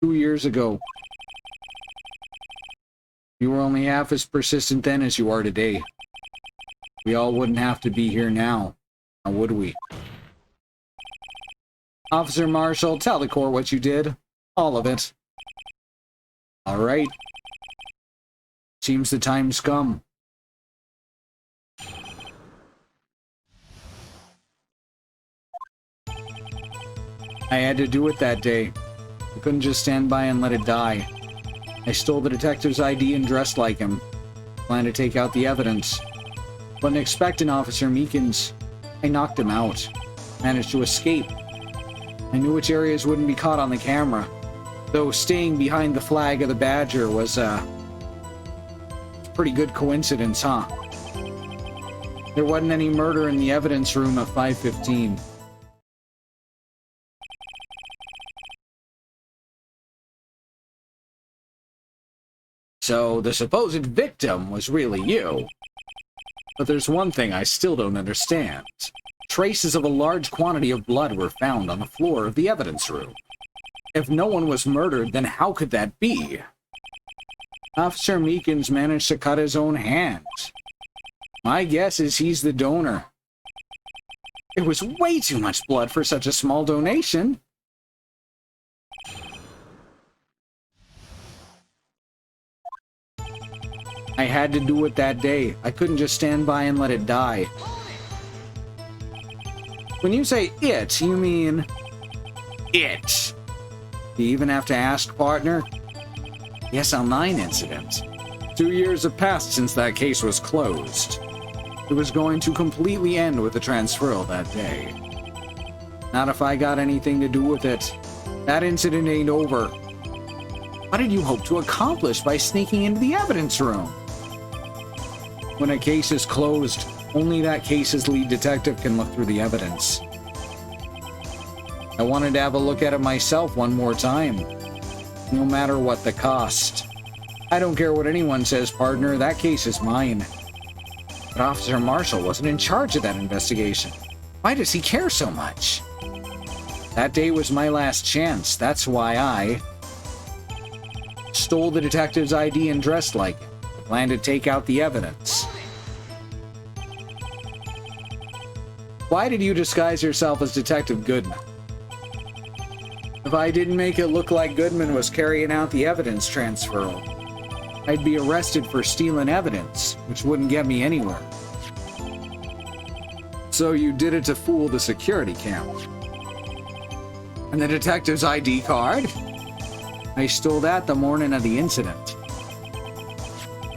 Two years ago, you were only half as persistent then as you are today. We all wouldn't have to be here now, would we? Officer Marshall, tell the court what you did. All of it. All right. Seems the time's come. I had to do it that day. I couldn't just stand by and let it die. I stole the detective's ID and dressed like him. Planned to take out the evidence. Wasn't expecting Officer Meekins. I knocked him out. Managed to escape. I knew which areas wouldn't be caught on the camera, though staying behind the flag of the Badger was a pretty good coincidence, huh? There wasn't any murder in the evidence room at 5:15. So the supposed victim was really you. But there's one thing I still don't understand. Traces of a large quantity of blood were found on the floor of the evidence room. If no one was murdered, then how could that be? Officer Meekins managed to cut his own hand. My guess is he's the donor. It was way too much blood for such a small donation. I had to do it that day. I couldn't just stand by and let it die. When you say it, you mean it. Do you even have to ask, partner? The SL9 incident. 2 years have passed since that case was closed. It was going to completely end with the transferal that day. Not if I got anything to do with it. That incident ain't over. What did you hope to accomplish by sneaking into the evidence room? When a case is closed, only that case's lead detective can look through the evidence. I wanted to have a look at it myself one more time, no matter what the cost. I don't care what anyone says, partner, that case is mine. But Officer Marshall wasn't in charge of that investigation. Why does he care so much? That day was my last chance. That's why I stole the detective's ID and dressed like it. Planned to take out the evidence. Why did you disguise yourself as Detective Goodman? If I didn't make it look like Goodman was carrying out the evidence transferal, I'd be arrested for stealing evidence, which wouldn't get me anywhere. So you did it to fool the security camera. And the detective's ID card? I stole that the morning of the incident.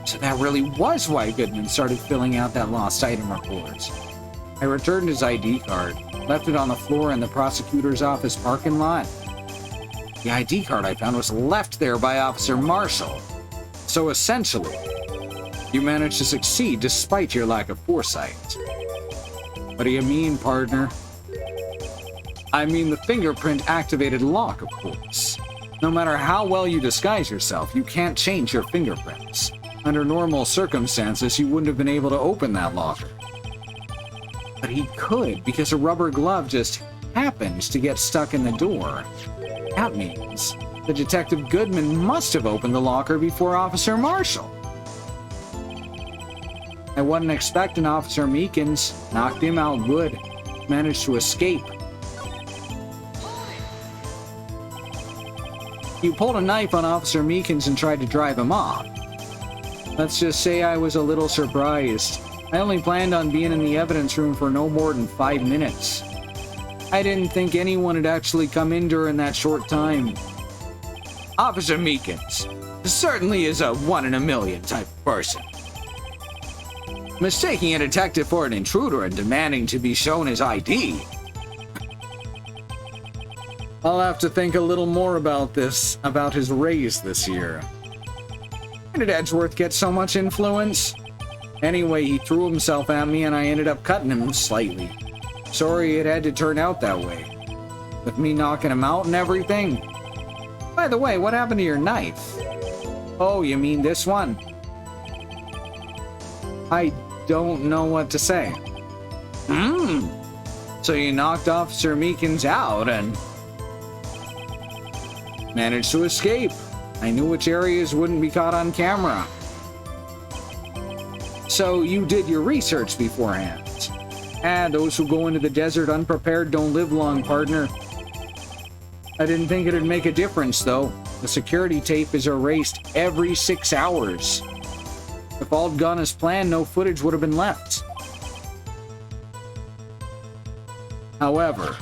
So that really was why Goodman started filling out that lost item report. I returned his ID card, left it on the floor in the prosecutor's office parking lot. The ID card I found was left there by Officer Marshall. So essentially, you managed to succeed despite your lack of foresight. What do you mean, partner? I mean the fingerprint-activated lock, of course. No matter how well you disguise yourself, you can't change your fingerprints. Under normal circumstances, you wouldn't have been able to open that locker. But he could, because a rubber glove just happened to get stuck in the door. That means the Detective Goodman must have opened the locker before Officer Marshall. I wasn't expecting Officer Meekins. Knocked him out good. Managed to escape. You pulled a knife on Officer Meekins and tried to drive him off. Let's just say I was a little surprised. I only planned on being in the evidence room for no more than 5 minutes. I didn't think anyone had actually come in during that short time. Officer Meekins certainly is a 1 in a million type of person. Mistaking a detective for an intruder and demanding to be shown his ID. I'll have to think a little more about his raise this year. How did Edgeworth get so much influence? Anyway, he threw himself at me and I ended up cutting him slightly. Sorry it had to turn out that way. With me knocking him out and everything. By the way, what happened to your knife? Oh, you mean this one? I don't know what to say. So you knocked Officer Meekins out and managed to escape. I knew which areas wouldn't be caught on camera. So you did your research beforehand. Those who go into the desert unprepared don't live long, partner. I didn't think it'd make a difference, though. The security tape is erased every 6 hours. If all had gone as planned, no footage would have been left. However,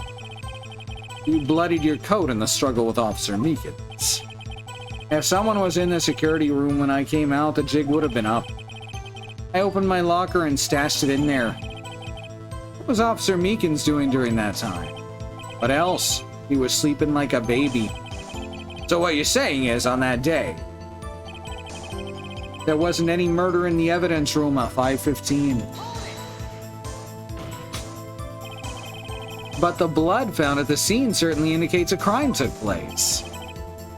you bloodied your coat in the struggle with Officer Meekins. If someone was in the security room when I came out, the jig would have been up. I opened my locker and stashed it in there. What was Officer Meekins doing during that time? What else? He was sleeping like a baby. So what you're saying is, on that day, there wasn't any murder in the evidence room at 5:15. But the blood found at the scene certainly indicates a crime took place.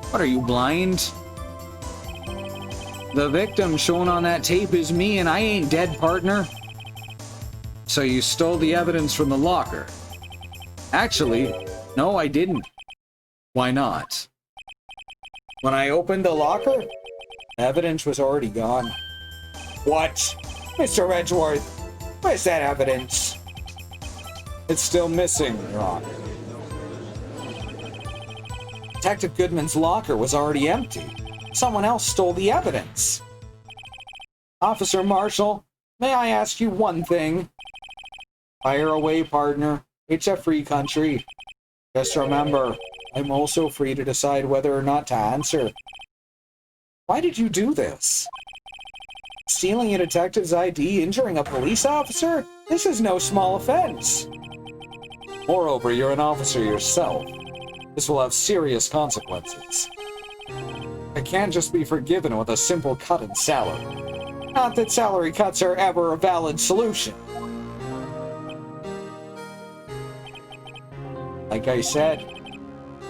What, are you blind? The victim shown on that tape is me, and I ain't dead, partner. So you stole the evidence from the locker? Actually, no, I didn't. Why not? When I opened the locker, evidence was already gone. What? Mr. Edgeworth, where's that evidence? It's still missing, Your Honor. Detective Goodman's locker was already empty. Someone else stole the evidence. Officer Marshall, may I ask you one thing? Fire away, partner. It's a free country. Just remember, I'm also free to decide whether or not to answer. Why did you do this? Stealing a detective's ID, injuring a police officer? This is no small offense. Moreover, you're an officer yourself. This will have serious consequences. I can't just be forgiven with a simple cut in salary. Not that salary cuts are ever a valid solution. Like I said,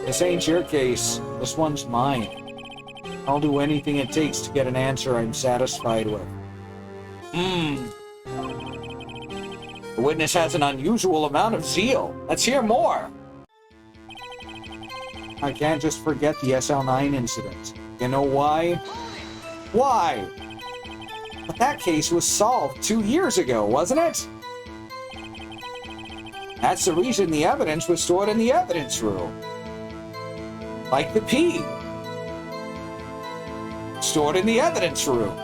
this ain't your case. This one's mine. I'll do anything it takes to get an answer I'm satisfied with. The witness has an unusual amount of zeal. Let's hear more. I can't just forget the SL9 incident. You know why? Why? But that case was solved 2 years ago, wasn't it? That's the reason the evidence was stored in the evidence room. Like the pee. Stored in the evidence room.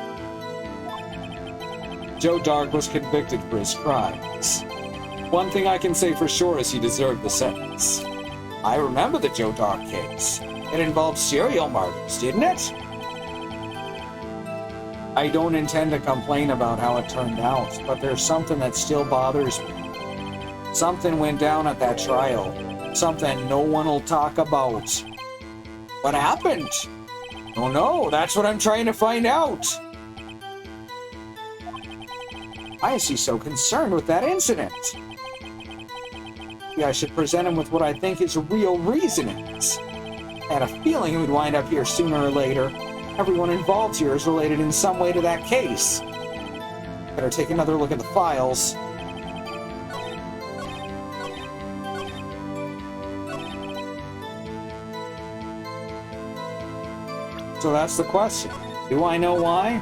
Joe Dark was convicted for his crimes. One thing I can say for sure is he deserved the sentence. I remember the Joe Dark case. It involved serial murders, didn't it? I don't intend to complain about how it turned out, but there's something that still bothers me. Something went down at that trial. Something no one will talk about. What happened? Oh no, that's what I'm trying to find out. Why is he so concerned with that incident? Maybe I should present him with what I think his real reason is. I had a feeling he would wind up here sooner or later. Everyone involved here is related in some way to that case. Better take another look at the files. So that's the question. Do I know why?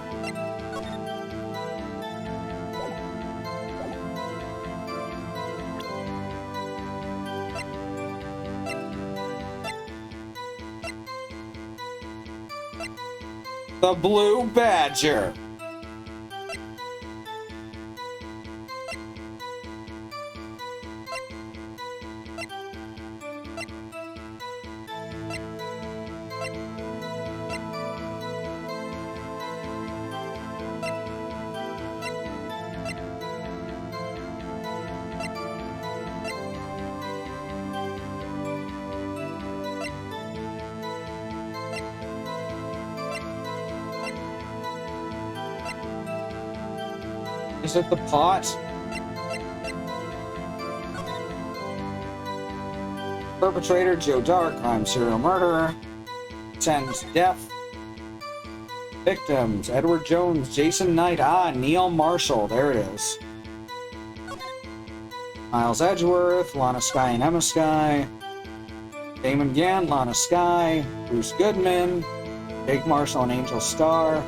The Blue Badger. Is it the pot? Perpetrator, Joe Dark, crime serial murderer. Sentenced to death. Victims, Edward Jones, Jason Knight, Neil Marshall, there it is. Miles Edgeworth, Lana Skye and Emma Skye. Damon Gann, Lana Skye, Bruce Goodman, Jake Marshall and Angel Starr.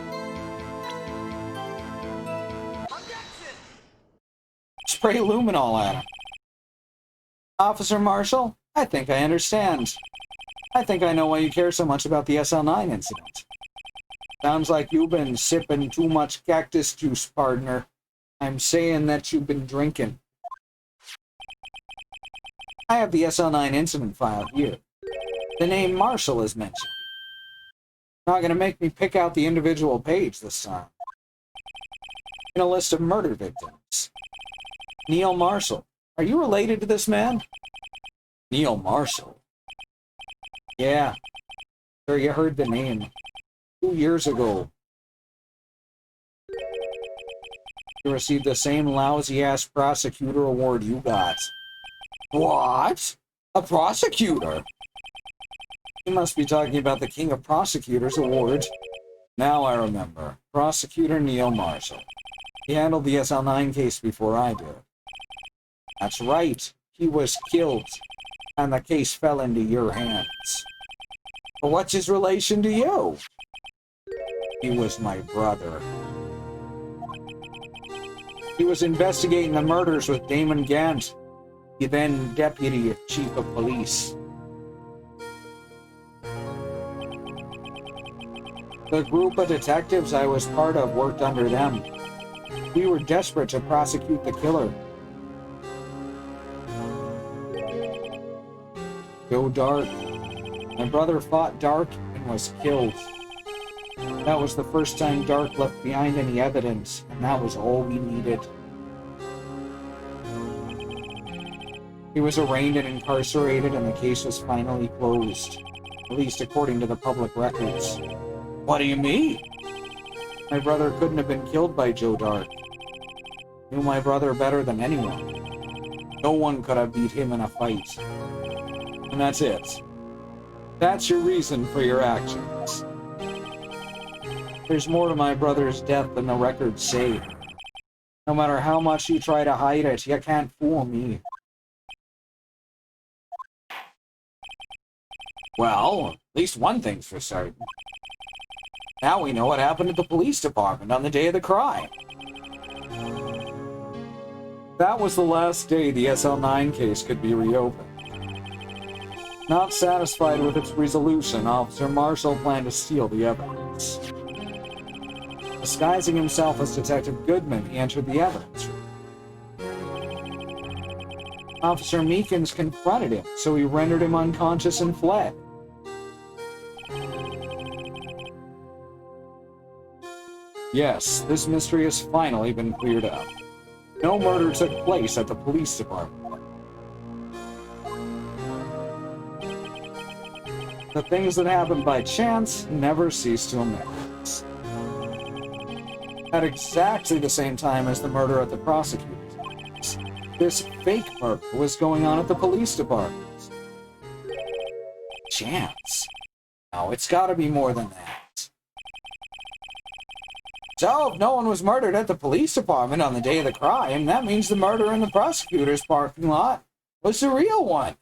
Spray luminol at him. Officer Marshall, I think I understand. I think I know why you care so much about the SL9 incident. Sounds like you've been sipping too much cactus juice, partner. I'm saying that you've been drinking. I have the SL9 incident file here. The name Marshall is mentioned. Not gonna make me pick out the individual page this time. In a list of murder victims. Neil Marshall. Are you related to this man? Neil Marshall. Yeah. Sure, you heard the name. 2 years ago. You received the same lousy-ass prosecutor award you got. What? A prosecutor? You must be talking about the King of Prosecutors Award. Now I remember. Prosecutor Neil Marshall. He handled the SL9 case before I did. That's right. He was killed, and the case fell into your hands. But what's his relation to you? He was my brother. He was investigating the murders with Damon Gant, the then Deputy Chief of Police. The group of detectives I was part of worked under them. We were desperate to prosecute the killer. Go Dark. My brother fought Dark and was killed. That was the first time Dark left behind any evidence, and that was all we needed. He was arraigned and incarcerated, and the case was finally closed. At least according to the public records. What do you mean? My brother couldn't have been killed by Joe Dark. Knew my brother better than anyone. No one could have beat him in a fight. And that's it. That's your reason for your actions. There's more to my brother's death than the records say. No matter how much you try to hide it, you can't fool me. Well, at least one thing's for certain. Now we know what happened at the police department on the day of the crime. That was the last day the SL9 case could be reopened. Not satisfied with its resolution, Officer Marshall planned to steal the evidence. Disguising himself as Detective Goodman, he entered the evidence room. Officer Meekins confronted him, so he rendered him unconscious and fled. Yes, this mystery has finally been cleared up. No murder took place at the police department. The things that happen by chance never cease to amaze. At exactly the same time as the murder at the prosecutor's office, this fake murder was going on at the police department. Chance? No, it's gotta be more than that. So, if no one was murdered at the police department on the day of the crime, that means the murder in the prosecutor's parking lot was the real one.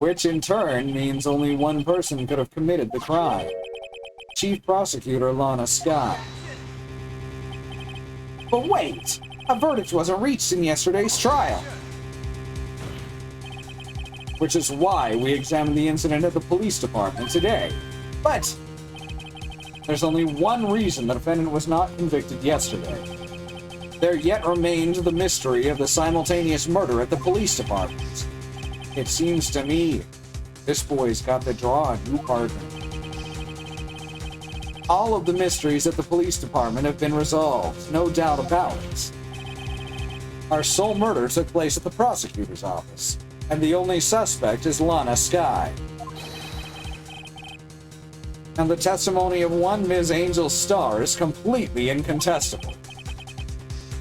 Which in turn means only one person could have committed the crime. Chief Prosecutor Lana Scott. But wait! A verdict wasn't reached in yesterday's trial. Which is why we examined the incident at the police department today. But there's only one reason the defendant was not convicted yesterday. There yet remained the mystery of the simultaneous murder at the police department. It seems to me, this boy's got the draw on you, partner. All of the mysteries at the police department have been resolved, no doubt about it. Our sole murder took place at the prosecutor's office, and the only suspect is Lana Skye. And the testimony of one Ms. Angel Starr is completely incontestable.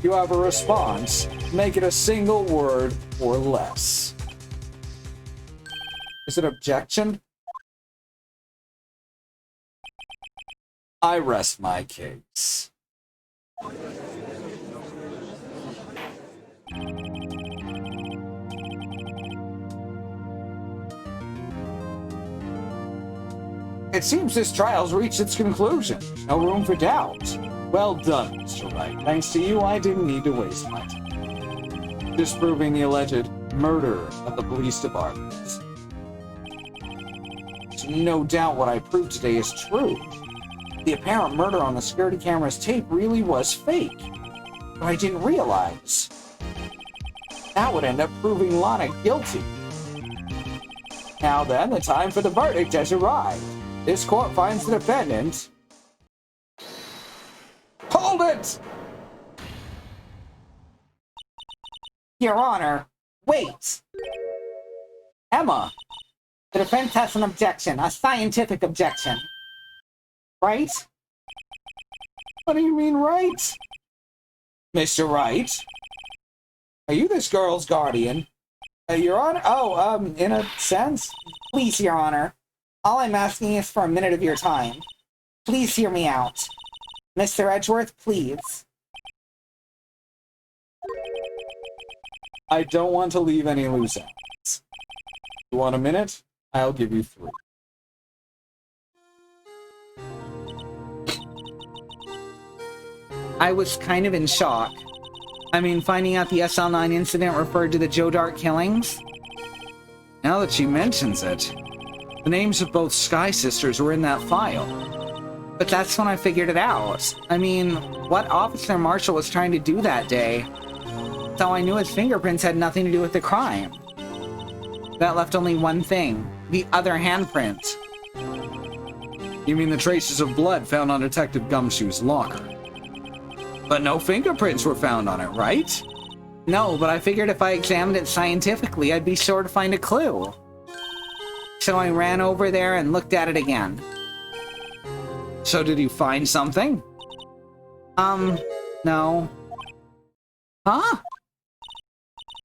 You have a response, make it a single word or less. Is it objection? I rest my case. It seems this trial's reached its conclusion. No room for doubt. Well done, Mr. Wright. Thanks to you, I didn't need to waste my time disproving the alleged murder at the police department. So no doubt what I proved today is true. The apparent murder on the security camera's tape really was fake. But I didn't realize that would end up proving Lana guilty. Now then, the time for the verdict has arrived. This court finds the defendant... Hold it! Your Honor, wait! Emma! The defense has an objection, a scientific objection. Right? What do you mean, Wright? Mr. Wright? Are you this girl's guardian? Your Honor? Oh, in a sense? Please, Your Honor. All I'm asking is for a minute of your time. Please hear me out. Mr. Edgeworth, please. I don't want to leave any loose ends. You want a minute? I'll give you 3. I was kind of in shock. I mean, finding out the SL9 incident referred to the Joe Dart killings? Now that she mentions it, the names of both Sky Sisters were in that file. But that's when I figured it out. I mean, what Officer Marshall was trying to do that day? So I knew his fingerprints had nothing to do with the crime. That left only one thing, the other handprint. You mean the traces of blood found on Detective Gumshoe's locker? But no fingerprints were found on it, right? No, but I figured if I examined it scientifically, I'd be sure to find a clue. So I ran over there and looked at it again. So did you find something? No. Huh?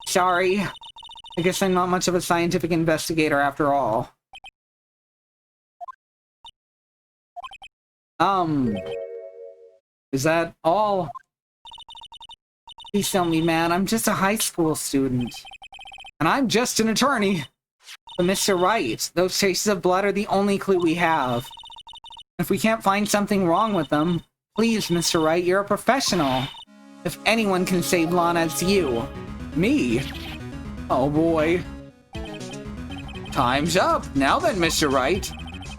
Sorry. I guess I'm not much of a scientific investigator after all. Is that all? Please don't be mad, I'm just a high school student. And I'm just an attorney. But Mr. Wright, those traces of blood are the only clue we have. If we can't find something wrong with them, please, Mr. Wright, you're a professional. If anyone can save Lana, it's you. Me? Oh boy. Time's up. Now then, Mr. Wright.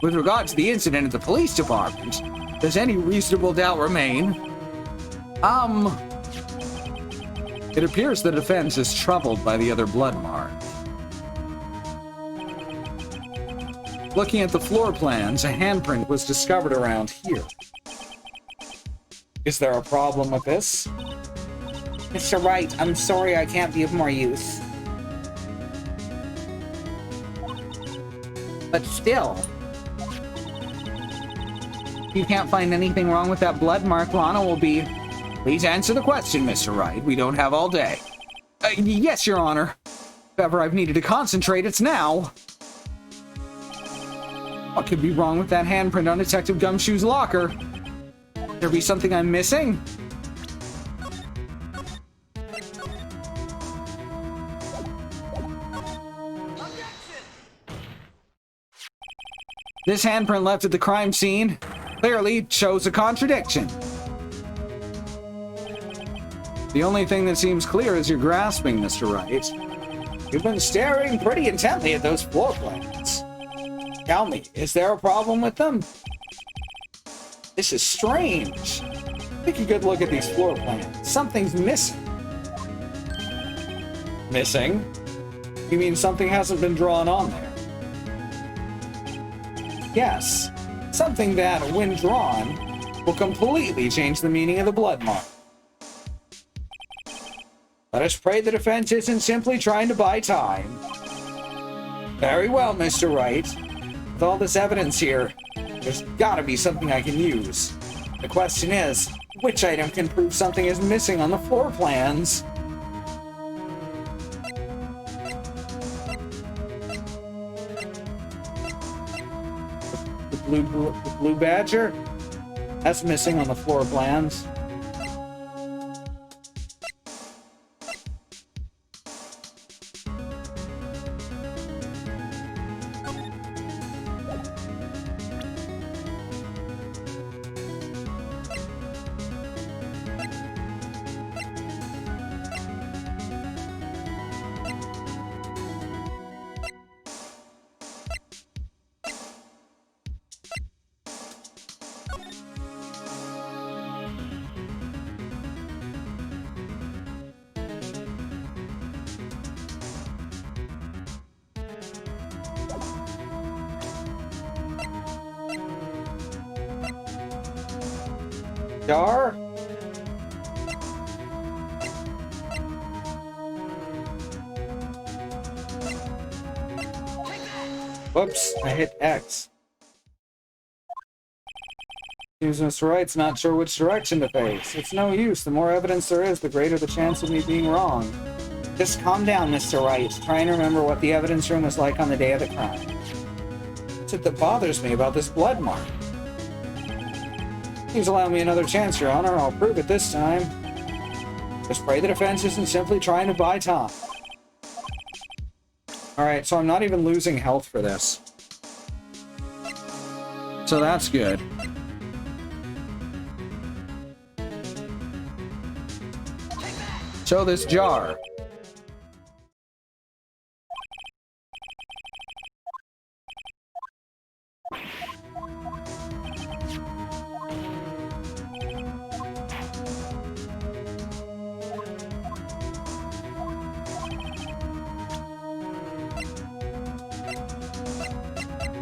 With regard to the incident at the police department, does any reasonable doubt remain? It appears the defense is troubled by the other blood mark. Looking at the floor plans, a handprint was discovered around here. Is there a problem with this? Mr. Wright, I'm sorry I can't be of more use. But still, if you can't find anything wrong with that blood mark, Lana will be... Please answer the question, Mr. Wright. We don't have all day. Yes, Your Honor. If ever I've needed to concentrate, it's now. What could be wrong with that handprint on Detective Gumshoe's locker? Could there be something I'm missing? This handprint left at the crime scene clearly shows a contradiction. The only thing that seems clear is your grasping, Mr. Wright. You've been staring pretty intently at those floor plans. Tell me, is there a problem with them? This is strange. Take a good look at these floor plans. Something's missing. Missing? You mean something hasn't been drawn on there? Yes. Something that, when drawn, will completely change the meaning of the blood mark. Let us pray the defense isn't simply trying to buy time. Very well, Mr. Wright. With all this evidence here, there's gotta be something I can use. The question is, which item can prove something is missing on the floor plans? The blue badger? That's missing on the floor plans. Dar? Whoops, I hit X. Seems Mr. Wright's not sure which direction to face. It's no use. The more evidence there is, the greater the chance of me being wrong. Just calm down, Mr. Wright. Try and remember what the evidence room was like on the day of the crime. What's it that bothers me about this blood mark? Please allow me another chance, Your Honor. I'll prove it this time. Just pray the defense isn't simply trying to buy time. Alright, so I'm not even losing health for this. So that's good. Show this jar.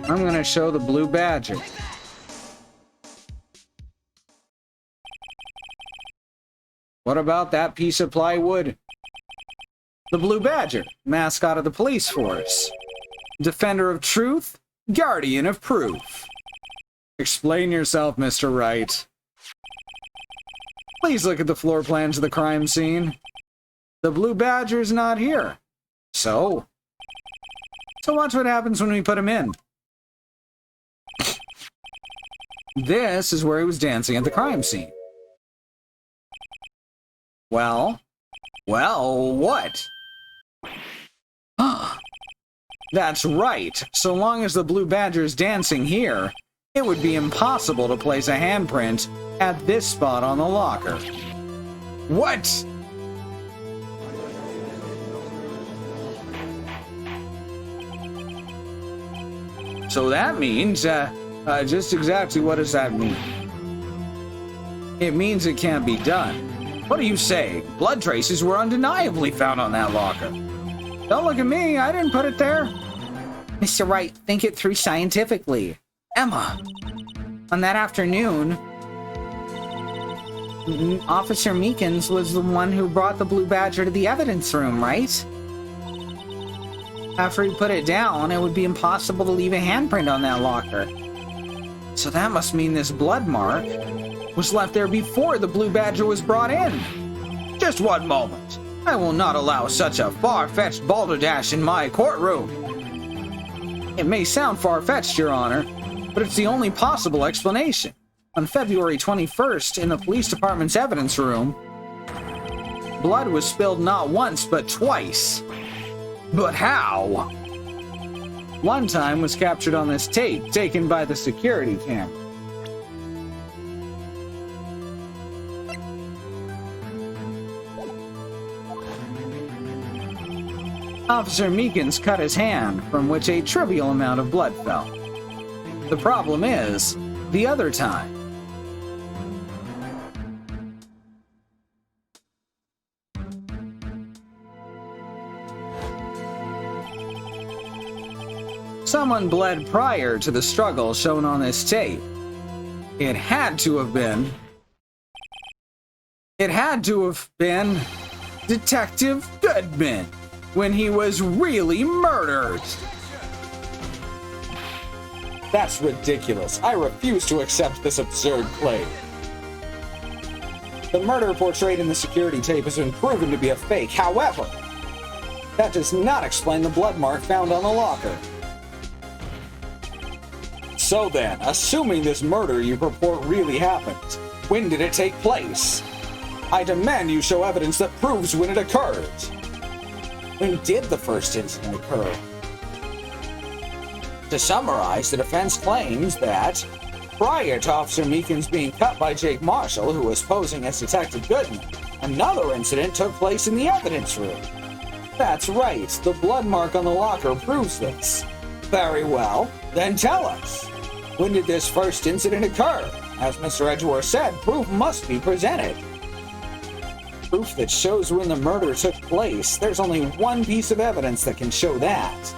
I'm gonna show the blue badger. What about that piece of plywood? The blue badger, mascot of the police force. Defender of truth, guardian of proof. Explain yourself, Mr. Wright. Please look at the floor plans of the crime scene. The blue badger's not here. So watch what happens when we put him in. This is where he was dancing at the crime scene. Well, what? That's right. So long as the blue badger's dancing here, it would be impossible to place a handprint at this spot on the locker. What? So that means, just exactly what does that mean? It means it can't be done. What do you say? Blood traces were undeniably found on that locker. Don't look at me, I didn't put it there. Mr. Wright, think it through scientifically. Emma, on that afternoon, Officer Meekins was the one who brought the blue badger to the evidence room, right? After he put it down, it would be impossible to leave a handprint on that locker. So that must mean this blood mark was left there before the blue badger was brought in. Just one moment. I will not allow such a far-fetched balderdash in my courtroom. It may sound far-fetched, Your Honor, but it's the only possible explanation. On February 21st, in the police department's evidence room, blood was spilled not once, but twice. But how? One time was captured on this tape taken by the security camera. Officer Meekins cut his hand, from which a trivial amount of blood fell. The problem is, the other time. Someone bled prior to the struggle shown on this tape. It had to have been Detective Goodman when he was really murdered. That's ridiculous. I refuse to accept this absurd claim. The murder portrayed in the security tape has been proven to be a fake. However, that does not explain the blood mark found on the locker. So then, assuming this murder you purport really happened, when did it take place? I demand you show evidence that proves when it occurred. When did the first incident occur? To summarize, the defense claims that prior to Officer Meekins being cut by Jake Marshall, who was posing as Detective Goodman, another incident took place in the evidence room. That's right, the blood mark on the locker proves this. Very well, then tell us. When did this first incident occur? As Mr. Edgeworth said, proof must be presented. Proof that shows when the murder took place. There's only one piece of evidence that can show that.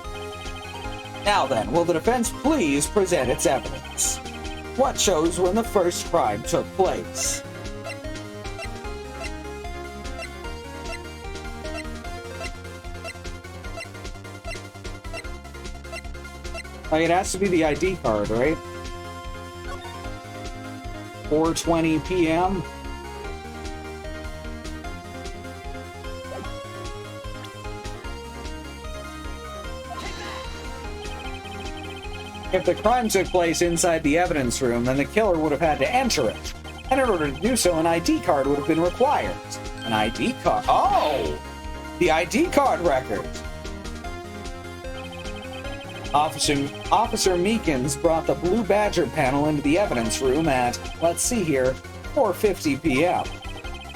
Now then, will the defense please present its evidence? What shows when the first crime took place? Like, it has to be the ID card, right? 4:20 p.m. If the crime took place inside the evidence room, then the killer would have had to enter it. And in order to do so, an ID card would have been required. An ID card? Oh! The ID card record! Officer Meekins brought the Blue Badger panel into the evidence room at, let's see here, 4:50 p.m.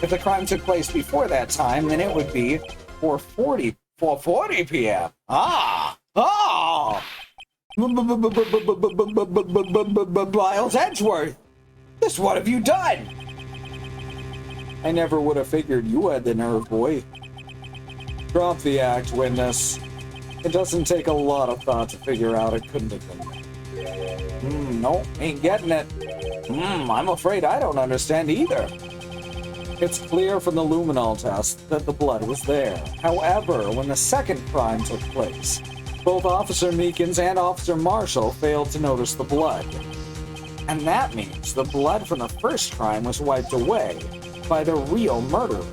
If the crime took place before that time, then it would be 4:40 p.m. Ah! Oh! Miles Edgeworth! Just what have you done? I never would have figured you had the nerve, boy. Drop the act, witness. It doesn't take a lot of thought to figure out it couldn't have been. No, ain't getting it. I'm afraid I don't understand either. It's clear from the luminol test that the blood was there. However, when the second crime took place, both Officer Meekins and Officer Marshall failed to notice the blood. And that means the blood from the first crime was wiped away by the real murderer.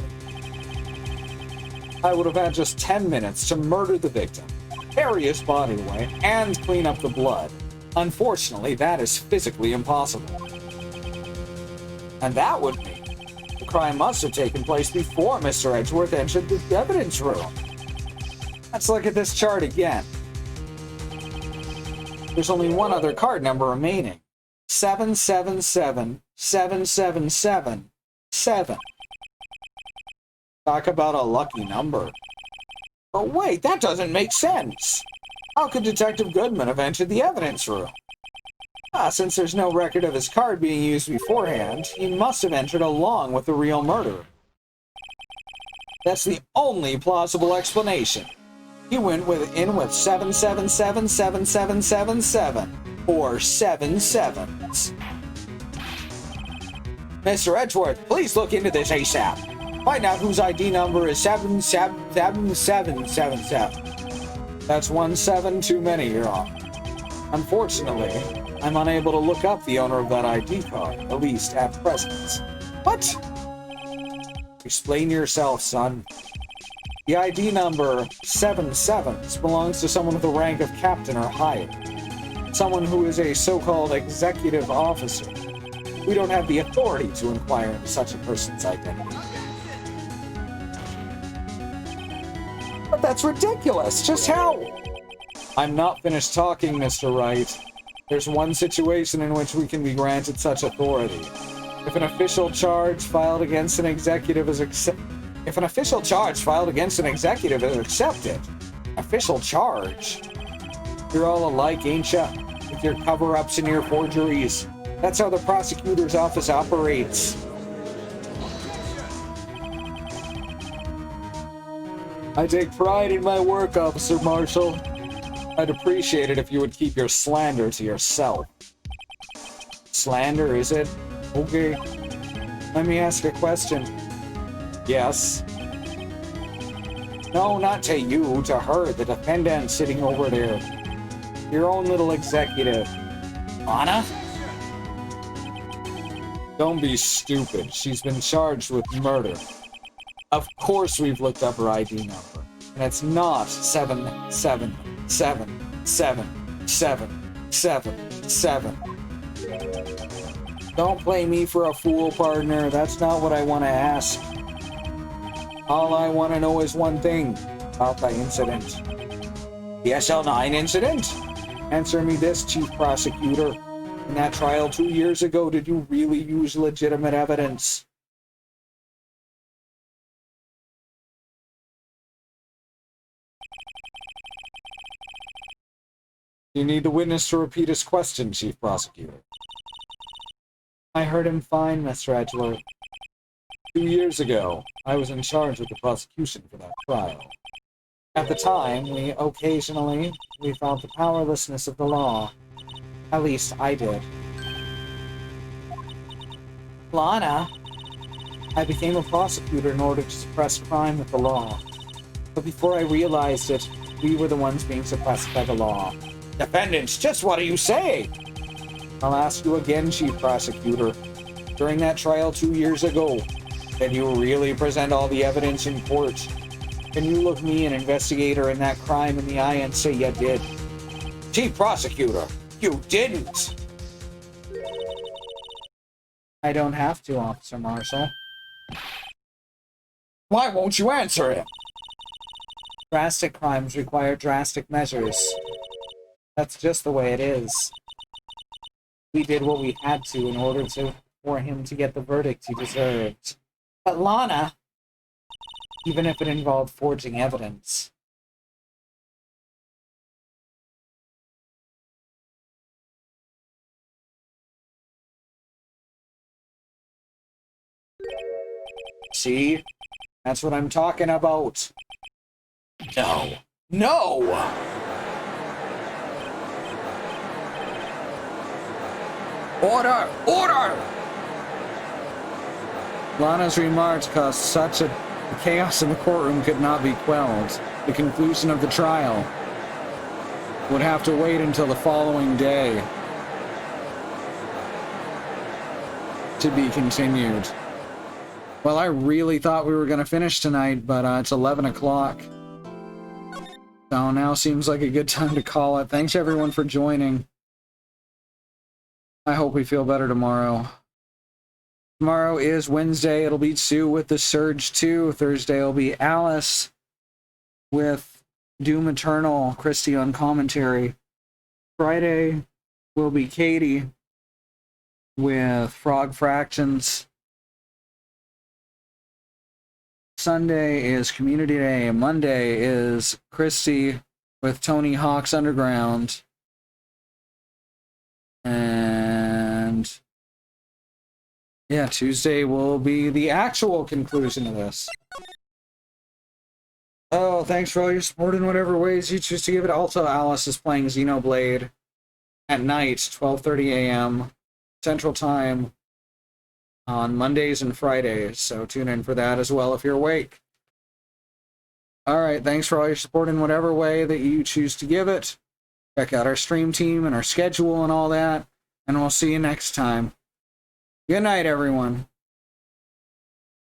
I would have had just 10 minutes to murder the victim, carry his body away, and clean up the blood. Unfortunately, that is physically impossible. And that would mean the crime must have taken place before Mr. Edgeworth entered the evidence room. Let's look at this chart again. There's only one other card number remaining. 777777. Talk about a lucky number. Oh wait, that doesn't make sense. How could Detective Goodman have entered the evidence room? Since there's no record of his card being used beforehand, he must have entered along with the real murderer. That's the only plausible explanation. He went in with 777777, or 7 sevens. Mr. Edgeworth, please look into this ASAP. Find out whose ID number is 777777. That's 1 7 too many, Your Honor. Unfortunately, I'm unable to look up the owner of that ID card, at least at present. What? Explain yourself, son. The ID number 7 sevens belongs to someone with the rank of captain or higher. Someone who is a so-called executive officer. We don't have the authority to inquire into such a person's identity. But that's ridiculous! Just how? I'm not finished talking, Mr. Wright. There's one situation in which we can be granted such authority. If an official charge filed against an executive is accepted... Official charge? You're all alike, ain't ya? With your cover-ups and your forgeries. That's how the prosecutor's office operates. I take pride in my work, Officer Marshall. I'd appreciate it if you would keep your slander to yourself. Slander, is it? Okay. Let me ask a question. Yes. No, not to you, to her, the defendant sitting over there. Your own little executive. Anna? Don't be stupid. She's been charged with murder. Of course we've looked up her ID number. And it's not 77777777. Don't play me for a fool, partner. That's not what I want to ask. All I want to know is one thing about the incident. The SL9 incident? Answer me this, Chief Prosecutor. In that trial 2 years ago, did you really use legitimate evidence? You need the witness to repeat his question, Chief Prosecutor. I heard him fine, Mr. Edgeworth. 2 years ago, I was in charge of the prosecution for that trial. At the time, we felt the powerlessness of the law. At least I did. Lana, I became a prosecutor in order to suppress crime with the law. But before I realized it, we were the ones being suppressed by the law. Defendants, just what do you say? I'll ask you again, Chief Prosecutor. During that trial 2 years ago, did you really present all the evidence in court? Can you look me, an investigator in that crime, in the eye and say you did? Chief Prosecutor, you didn't! I don't have to, Officer Marshall. Why won't you answer it? Drastic crimes require drastic measures. That's just the way it is. We did what we had to in order for him to get the verdict he deserved. But Lana, even if it involved forging evidence. See? That's what I'm talking about. No. No! Order! Order! Lana's remarks caused such a chaos in the courtroom could not be quelled. The conclusion of the trial would have to wait until the following day to be continued. Well, I really thought we were going to finish tonight, but it's 11 o'clock. So now seems like a good time to call it. Thanks everyone for joining. I hope we feel better tomorrow. Tomorrow is Wednesday. It'll be Sue with the Surge 2. Thursday will be Alice with Doom Eternal, Christy on commentary. Friday will be Katie with Frog Fractions. Sunday is Community Day. Monday is Christy with Tony Hawk's Underground. And yeah, Tuesday will be the actual conclusion of this. Oh, thanks for all your support in whatever ways you choose to give it. Also, Alice is playing Xenoblade at night, 12:30 a.m. Central Time on Mondays and Fridays, so tune in for that as well if you're awake. Alright, thanks for all your support in whatever way that you choose to give it. Check out our stream team and our schedule and all that, and we'll see you next time. Good night, everyone.